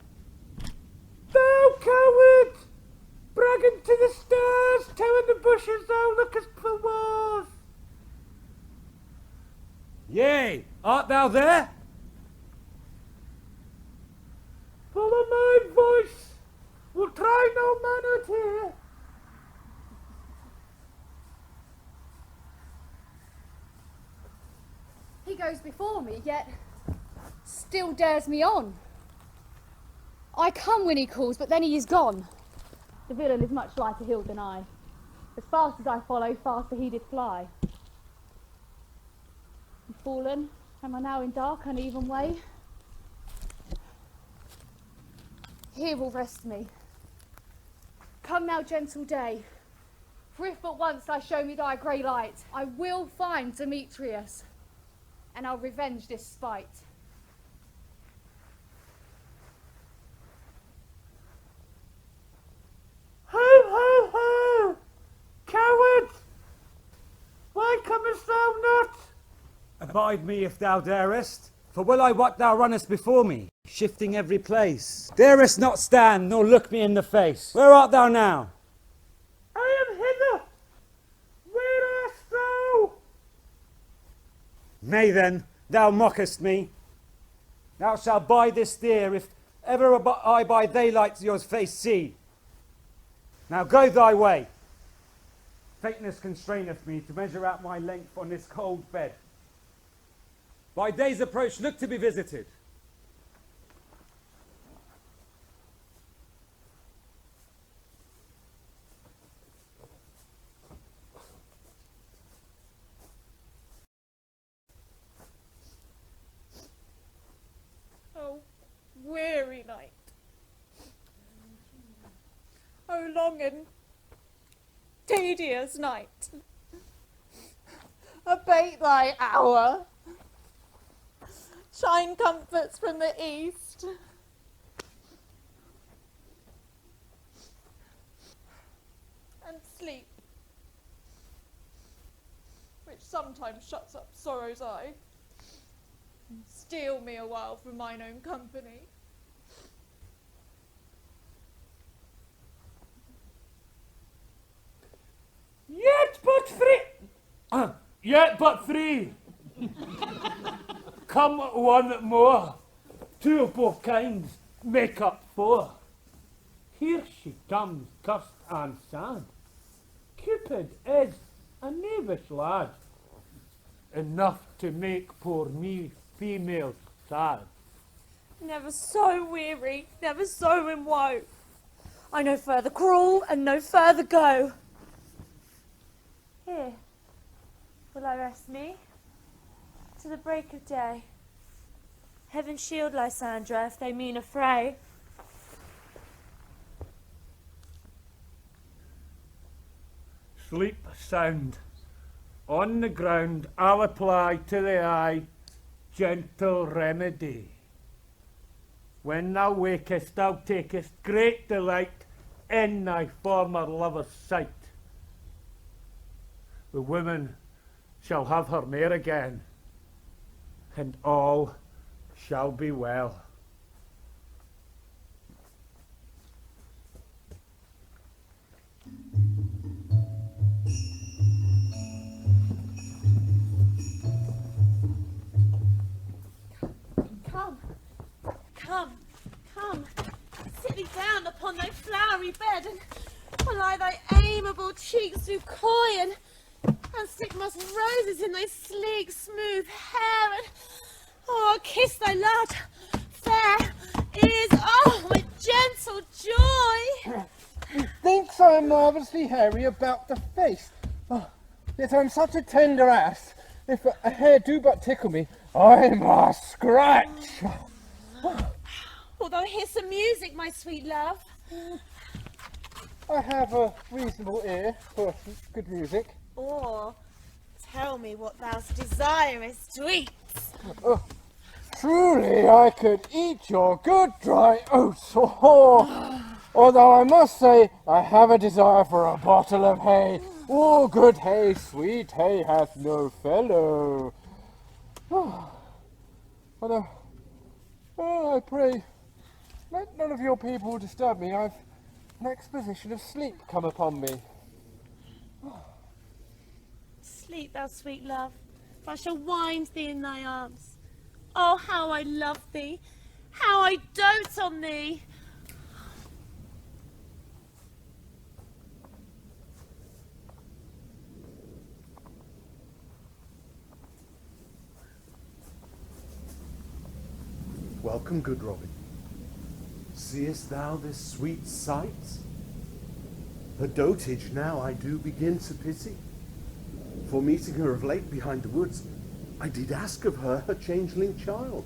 Thou coward! Bragging to the stars, telling the bushes thou lookest for wars. Yea, art thou there? Follow my voice. We'll try no manner here. He goes before me, yet still dares me on. I come when he calls, but then he is gone. The villain is much lighter heeled than I. As fast as I follow, faster he did fly. I'm fallen, am I now in dark, uneven way? Here will rest me. Come now, gentle day, for if but once thou show me thy grey light, I will find Demetrius, and I'll revenge this spite. Ho, ho, ho! Coward! Why comest thou not? Abide me if thou darest, for will I what thou runnest before me, shifting every place. Darest not stand, nor look me in the face. Where art thou now? I am Nay then, thou mockest me. Thou shalt buy this dear, if ever I by daylight your face see. Now go thy way. Faintness constraineth me to measure out my length on this cold bed. By day's approach look to be visited. Oh, weary night. Oh, long and tedious night. Abate thy hour. Shine comforts from the east. And sleep, which sometimes shuts up sorrow's eye, and steal me a while from mine own company. Yet but three. Yet but three. Come one more. Two of both kinds make up four. Here she comes, cursed and sad. Cupid is a knavish lad, enough to make poor me female sad. Never so weary, never so in woe. I no further crawl and no further go. Here, will I rest me to the break of day. Heaven shield Lysandra if they mean a fray. Sleep sound. On the ground I'll apply to the eye gentle remedy. When thou wakest, thou takest great delight in thy former lover's sight. The woman shall have her mare again, and all shall be well. Come, sit thee down upon thy flowery bed, and while I thy amiable cheeks do coy, and stick moss roses in thy sleek, smooth hair, and I'll kiss thy lad, fair is, my gentle joy. Methinks I am marvellously hairy about the face. Yet I'm such a tender ass. If a hair do but tickle me, I must scratch. Wilt thou hear some music, my sweet love? I have a reasonable ear for good music. Or tell me what thou desirest to eat. Truly, I could eat your good dry oats, although I must say I have a desire for a bottle of hay. Oh, good hay, sweet hay hath no fellow. I pray, let none of your people disturb me. I've an exposition of sleep come upon me. Sleep, thou sweet love, for I shall wind thee in thy arms. Oh, how I love thee, how I dote on thee. Welcome, good Robin. Seest thou this sweet sight? Her dotage now I do begin to pity. For meeting her of late behind the woods, I did ask of her changeling child,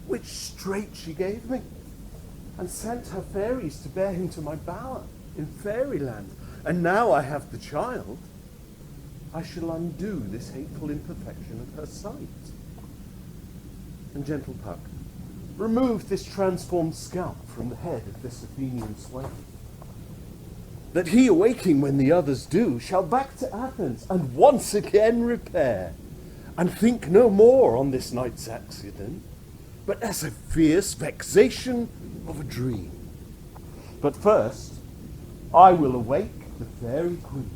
which straight she gave me, and sent her fairies to bear him to my bower in fairyland. And now I have the child, I shall undo this hateful imperfection of her sight. And gentle Puck, remove this transformed scalp from the head of this Athenian swain, that he, awaking when the others do, shall back to Athens and once again repair, and think no more on this night's accident, but as a fierce vexation of a dream. But first, I will awake the fairy queen.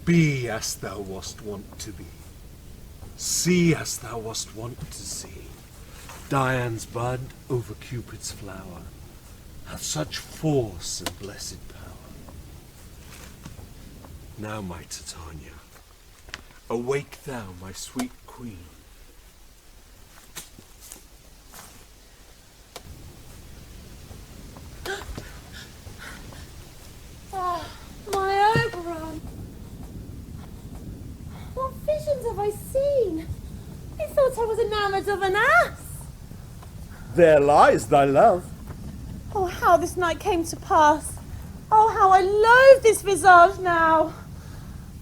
Be as thou wast wont to be. See as thou wast wont to see. Dian's bud over Cupid's flower hath such force and blessed power. Now, my Titania, awake thou, my sweet queen. Oh, my Oberon! What visions have I seen? I thought I was enamoured of an ass! There lies thy love. Oh, how this night came to pass. Oh, how I loathe this visage now.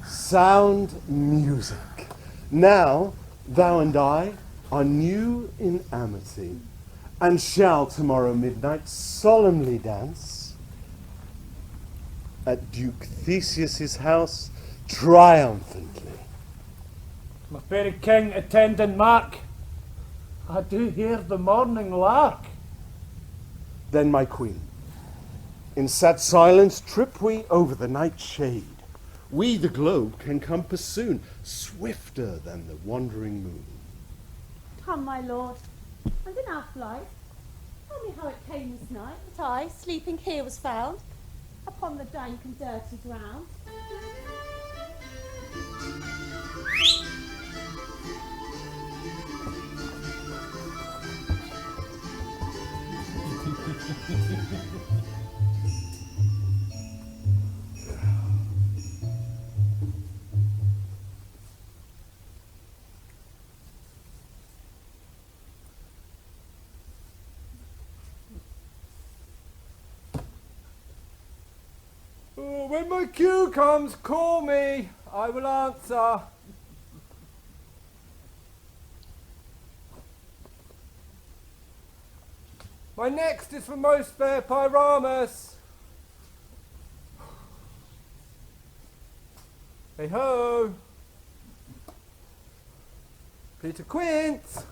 Sound music. Now thou and I are new in amity, and shall tomorrow midnight solemnly dance at Duke Theseus's house triumphantly. My fairy king, attendant Mark, I do hear the morning lark. Then, my queen, in sad silence trip we over the night shade. We the globe can compass soon, swifter than the wandering moon. Come, my lord, and in our flight, tell me how it came this night that I, sleeping here, was found upon the dank and dirty ground. Oh, when my cue comes, call me. I will answer. My next is for most fair Pyramus. Hey ho! Peter Quince!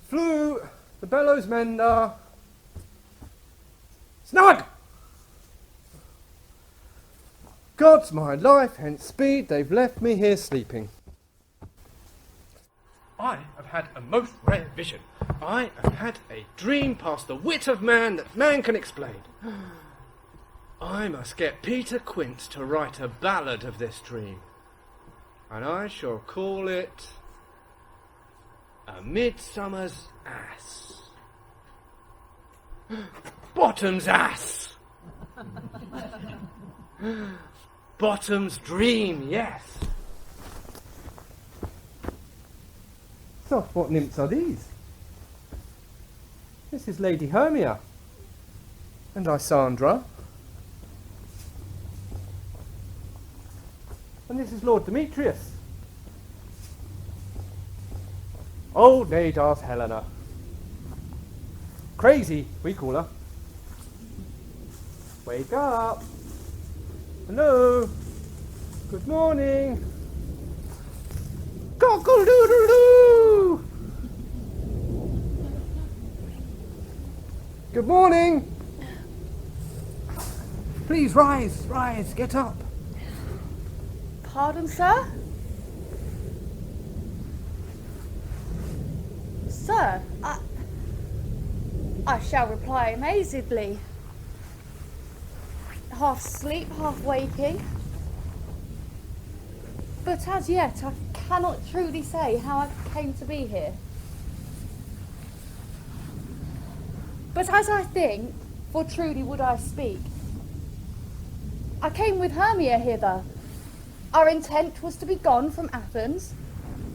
Flute, the bellows mender. Snug! God's my life, hence speed, they've left me here sleeping. I have had a most rare vision. I have had a dream past the wit of man that man can explain. I must get Peter Quince to write a ballad of this dream, and I shall call it A Midsummer's Ass. Bottom's ass! Bottom's dream, yes. So, what nymphs are these? This is Lady Hermia and Lysandra. And this is Lord Demetrius. Old Nadar's Helena. Crazy, we call her. Wake up. Hello. Good morning. Cockle-doodle-doo. Good morning. Please rise, get up. Pardon, sir? Sir, I shall reply amazedly. Half asleep, half waking. But as yet, I cannot truly say how I came to be here. But as I think, for truly would I speak, I came with Hermia hither. Our intent was to be gone from Athens,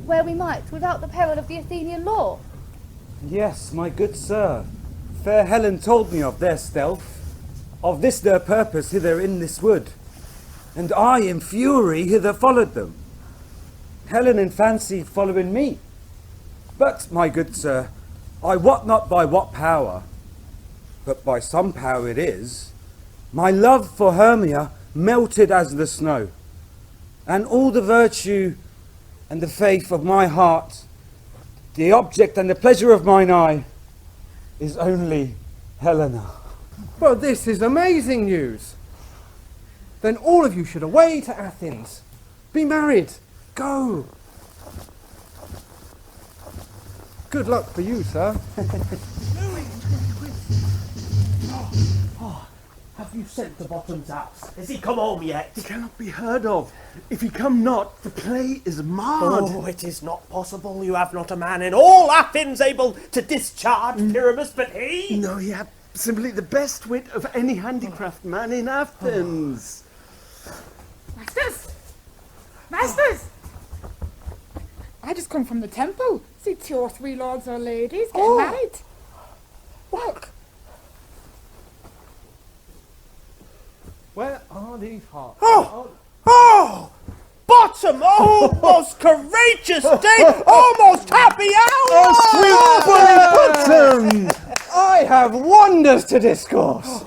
where we might without the peril of the Athenian law. Yes, my good sir. Fair Helen told me of their stealth, of this their purpose hither in this wood, and I in fury hither followed them. Helen in fancy following me. But, my good sir, I wot not by what power, but by some power it is, my love for Hermia melted as the snow, and all the virtue and the faith of my heart, the object and the pleasure of mine eye, is only Helena. Well, this is amazing news. then all of you should away to Athens. Be married. Go. Good luck for you, sir. Have you sent the Bottoms out? Has he come home yet? He cannot be heard of. If he come not, the play is marred. Oh, it is not possible. You have not a man in all Athens able to discharge Pyramus but he. No, he had simply the best wit of any handicraft man in Athens. Masters! Masters! I just come from the temple. See 2 or 3 lords or ladies getting married. Look. Where are these hearts? Oh! Bottom! Oh, most courageous day! Almost happy hour! Oh, sweet bully Bottom! I have wonders to discourse.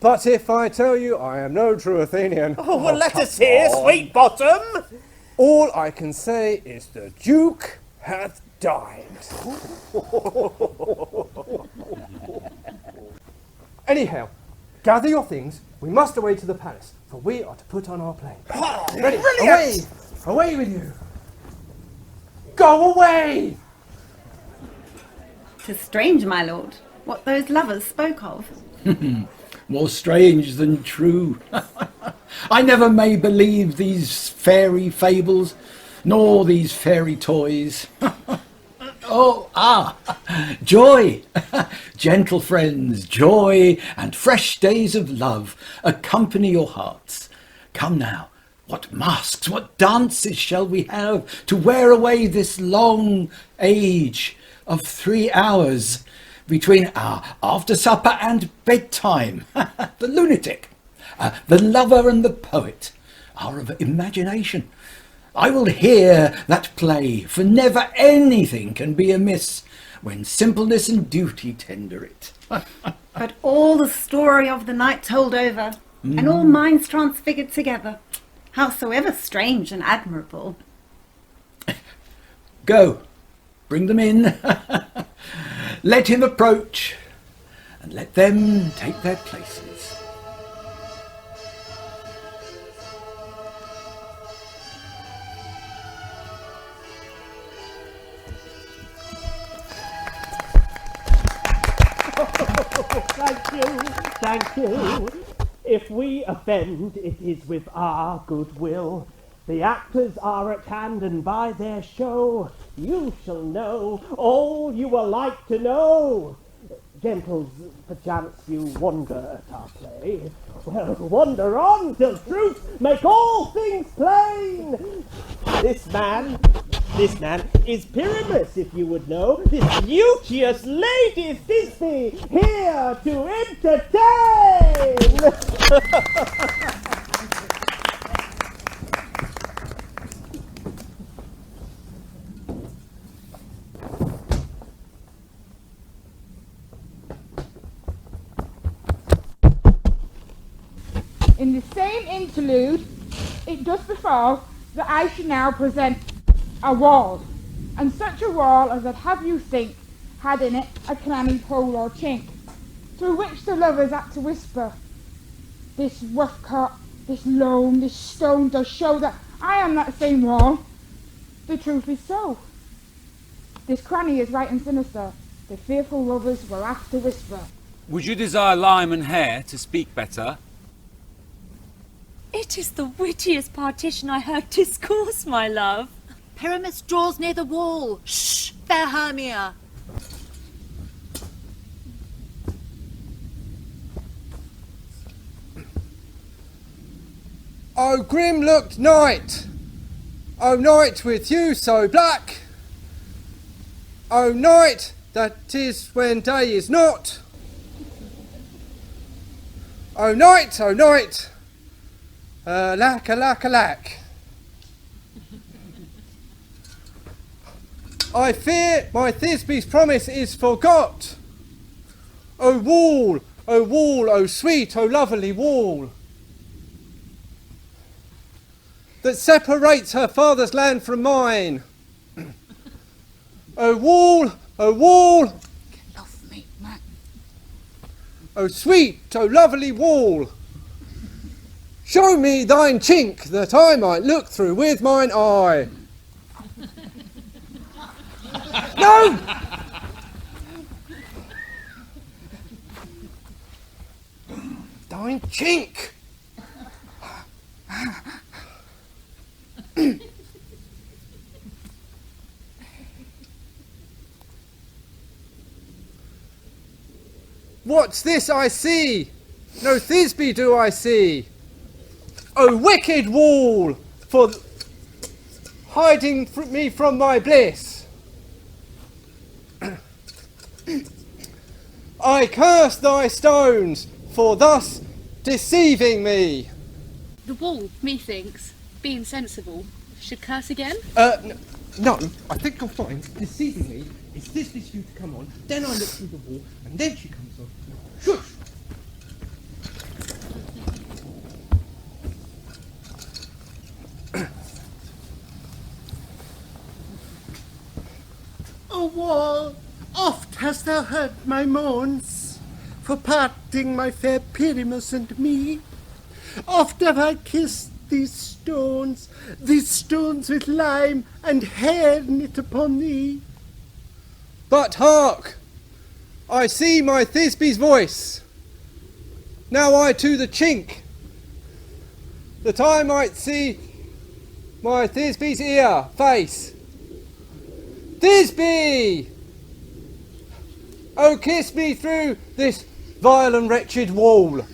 But if I tell you I am no true Athenian... Oh, well, let us hear, sweet Bottom! All I can say is the Duke hath died. Anyhow, gather your things. We must away to the palace, for we are to put on our play. Ready? Away! Away with you! Go away! 'Tis strange, my lord, what those lovers spoke of. More strange than true. I never may believe these fairy fables, nor these fairy toys. Joy! Gentle friends, joy and fresh days of love accompany your hearts. Come now, what masks, what dances shall we have to wear away this long age of 3 hours between our after supper and bedtime? The lunatic, the lover and the poet are of imagination. I will hear that play, for never anything can be amiss when simpleness and duty tender it. But all the story of the night told over, and all minds transfigured together, howsoever strange and admirable. Go, bring them in. Let him approach, and let them take their places. Thank you. If we offend, it is with our goodwill. The actors are at hand, and by their show you shall know all you are like to know. Gentles, perchance you wonder at our play. Well, wander on till truth make all things plain. This man is Pyramus, if you would know. This beauteous lady is Thisbe, here to entertain. In the same interlude, it does befall that I should now present a wall, and such a wall as I'd have you think had in it a cranny, hole or chink, through which the lovers had to whisper. This rough cut, this loam, this stone does show that I am that same wall. The truth is so. This cranny is right and sinister. The fearful lovers will have to whisper. Would you desire lime and hair to speak better? It is the wittiest partition I heard discourse, my love. Pyramus draws near the wall. Shh, fair Hermia. O grim-looked night! O night with you so black! O night that is when day is not! O night, o night! Alack, alack, alack! I fear my Thisbe's promise is forgot! O wall, O wall, O sweet, O lovely wall! That separates her father's land from mine. O wall, O wall! Get off me, Matt. O sweet, O lovely wall! Show me thine chink, that I might look through with mine eye. No! Thine chink! What's this I see? No Thisbe do I see. O wicked wall, for hiding me from my bliss. I curse thy stones for thus deceiving me. The wall, methinks, being sensible, should curse again? No, I think I'll find deceiving me is this view to come on, then I look through the wall, and then she comes on. Shush! O wall, oft hast thou heard my moans for parting my fair Pyramus and me. Oft have I kissed these stones with lime and hair knit upon thee. But hark! I see my Thisbe's voice. Now I to the chink, that I might see my Thisbe's ear, face. Thisbe! Oh, kiss me through this vile and wretched wall.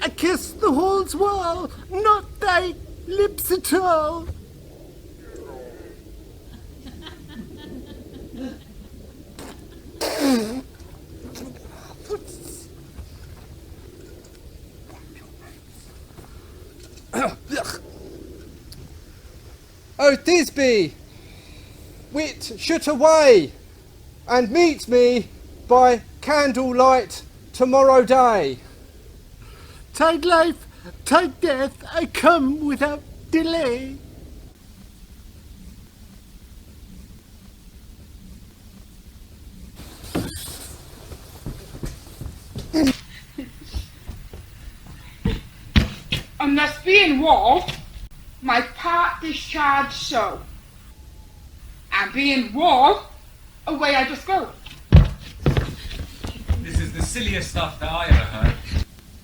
I kiss the hall's wall, not thy lips at all. Oh, Thisbe! Wit shoot away, and meet me by candlelight tomorrow day. Tide life, tide death, I come without delay. And thus being war, my part discharged so. And being war, away I just go. This is the silliest stuff that I ever heard.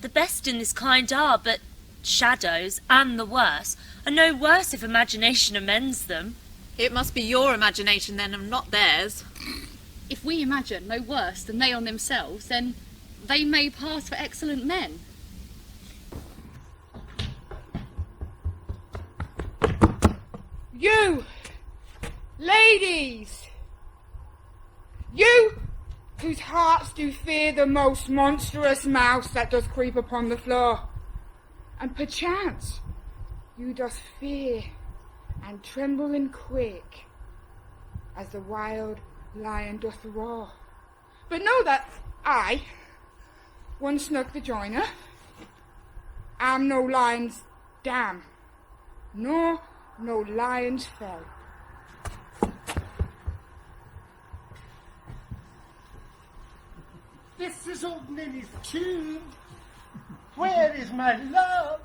The best in this kind are but shadows, and the worst are no worse if imagination amends them. It must be your imagination then, and not theirs. If we imagine no worse than they on themselves, then they may pass for excellent men. You, ladies, you whose hearts do fear the most monstrous mouse that does creep upon the floor, and perchance you doth fear and tremble and quake as the wild lion doth roar. But know that I, one Snug the joiner, am no lion's dam, nor no lion's fell. This is old Ninny's tune. Where is my love?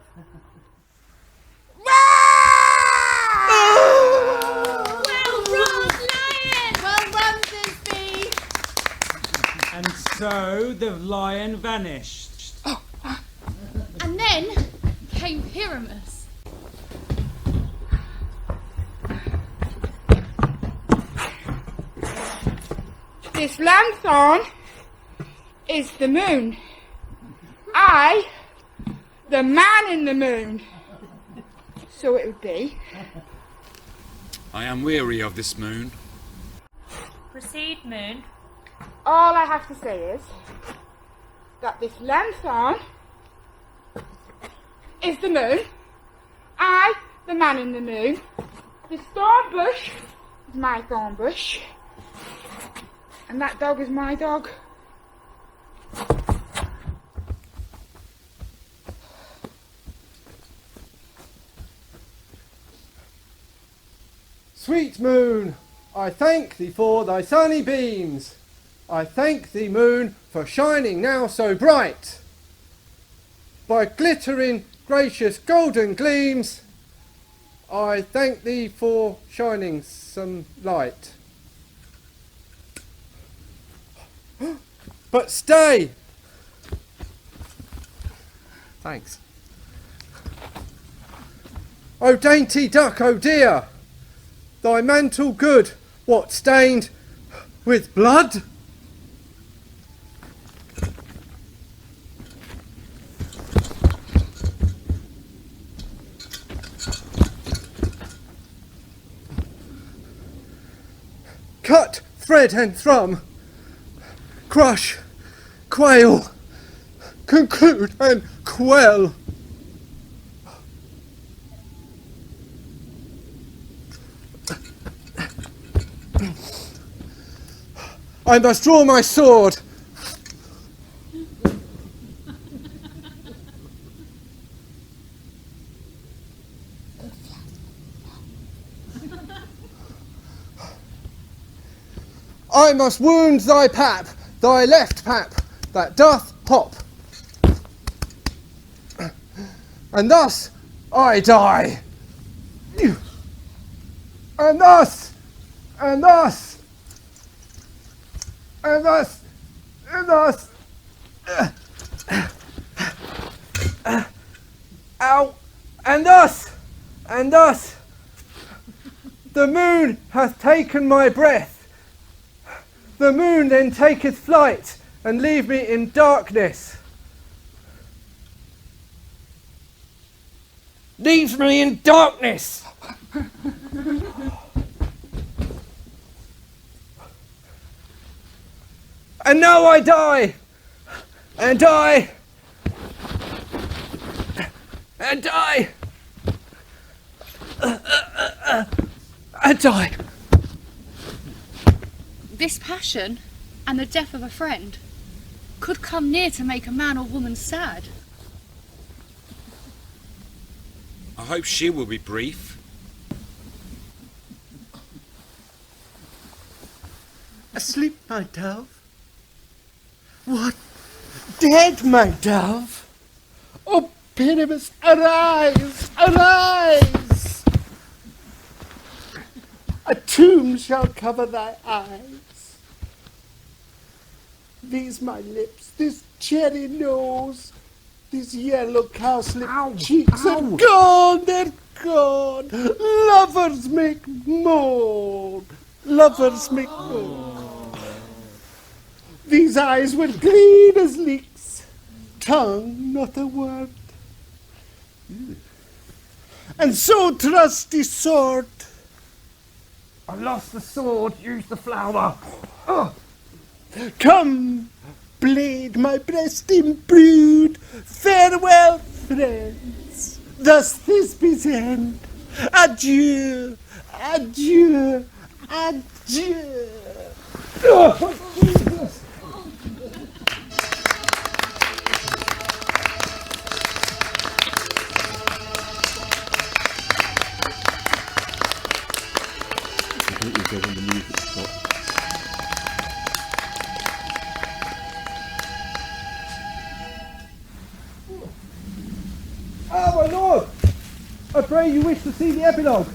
Well run, lion! Well run, Thisbe! And so the lion vanished. And then came Pyramus. This lanthorn is the moon. I, the man in the moon. So it would be. I am weary of this moon. Proceed, moon. All I have to say is that this lanthorn is the moon. I, the man in the moon. This thorn bush is my thorn bush. And that dog is my dog. Sweet moon, I thank thee for thy sunny beams. I thank thee, moon, for shining now so bright. by glittering, gracious, golden gleams, I thank thee for shining some light. But stay! Thanks. O dainty duck, oh dear! Thy mantle good, what, stained with blood? Cut, thread and thrum, crush, quail, conclude and quell. I must draw my sword. I must wound thy pap, thy left pap, that doth hop. And thus I die. And thus, and thus, and thus, and thus. Ow! And thus, and thus. The moon hath taken my breath. The moon then taketh flight, and leave me in darkness. Leaves me in darkness! And now I die! And die! And die! And die! This passion and the death of a friend could come near to make a man or woman sad. I hope she will be brief. Asleep, my dove? What? Dead, my dove? Oh, Pyramus, arise! Arise! A tomb shall cover thy eyes. These my lips, this cherry nose, these yellow cowslip cheeks are gone, they're gone. Lovers make moan. Lovers make moan. These eyes were green as leeks, tongue not a word. And so trusty sword. I lost the sword, use the flower. Come, blade my breast imbrued, farewell, friends. Thus Thisbe's end. Adieu, adieu, adieu. Oh, Jesus. Go when the music stops. Ah, my lord! I pray you wish to see the epilogue.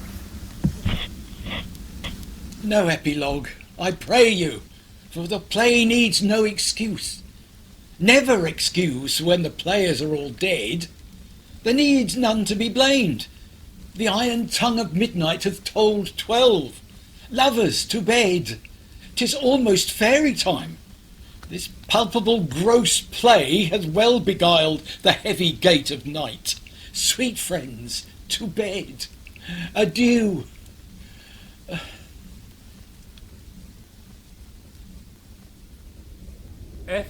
No epilogue, I pray you, for the play needs no excuse. Never excuse when the players are all dead. There needs none to be blamed. The iron tongue of midnight hath told 12. Lovers to bed. 'Tis almost fairy time. This palpable gross play hath well beguiled the heavy gate of night. Sweet friends, to bed. Adieu. If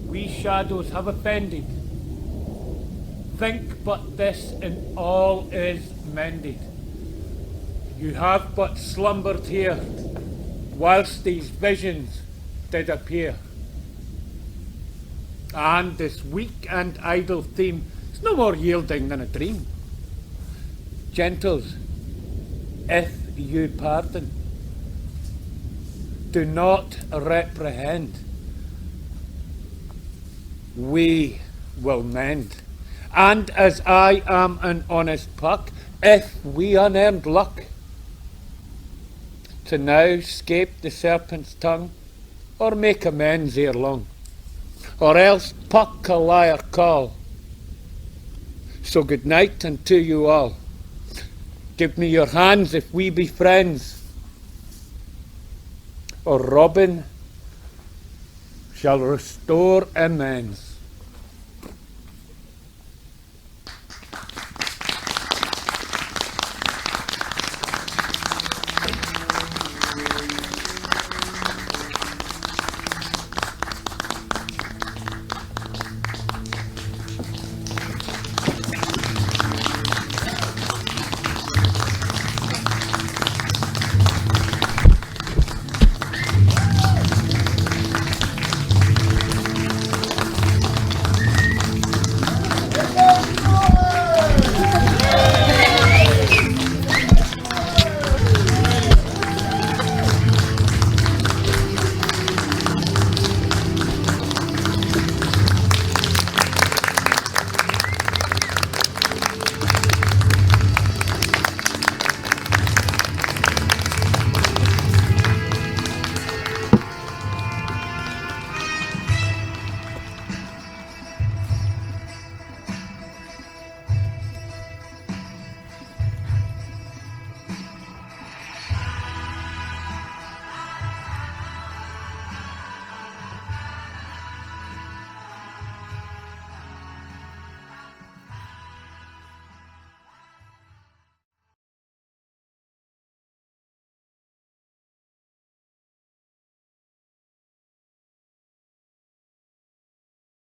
we shadows have offended, think but this and all is mended. You have but slumbered here, whilst these visions did appear. And this weak and idle theme is no more yielding than a dream. Gentles, if you pardon, do not reprehend. We will mend. And as I am an honest puck, if we unearned luck to now scape the serpent's tongue, or make amends ere long, or else puck a liar call. So good night unto you all. Give me your hands if we be friends, or Robin shall restore amends.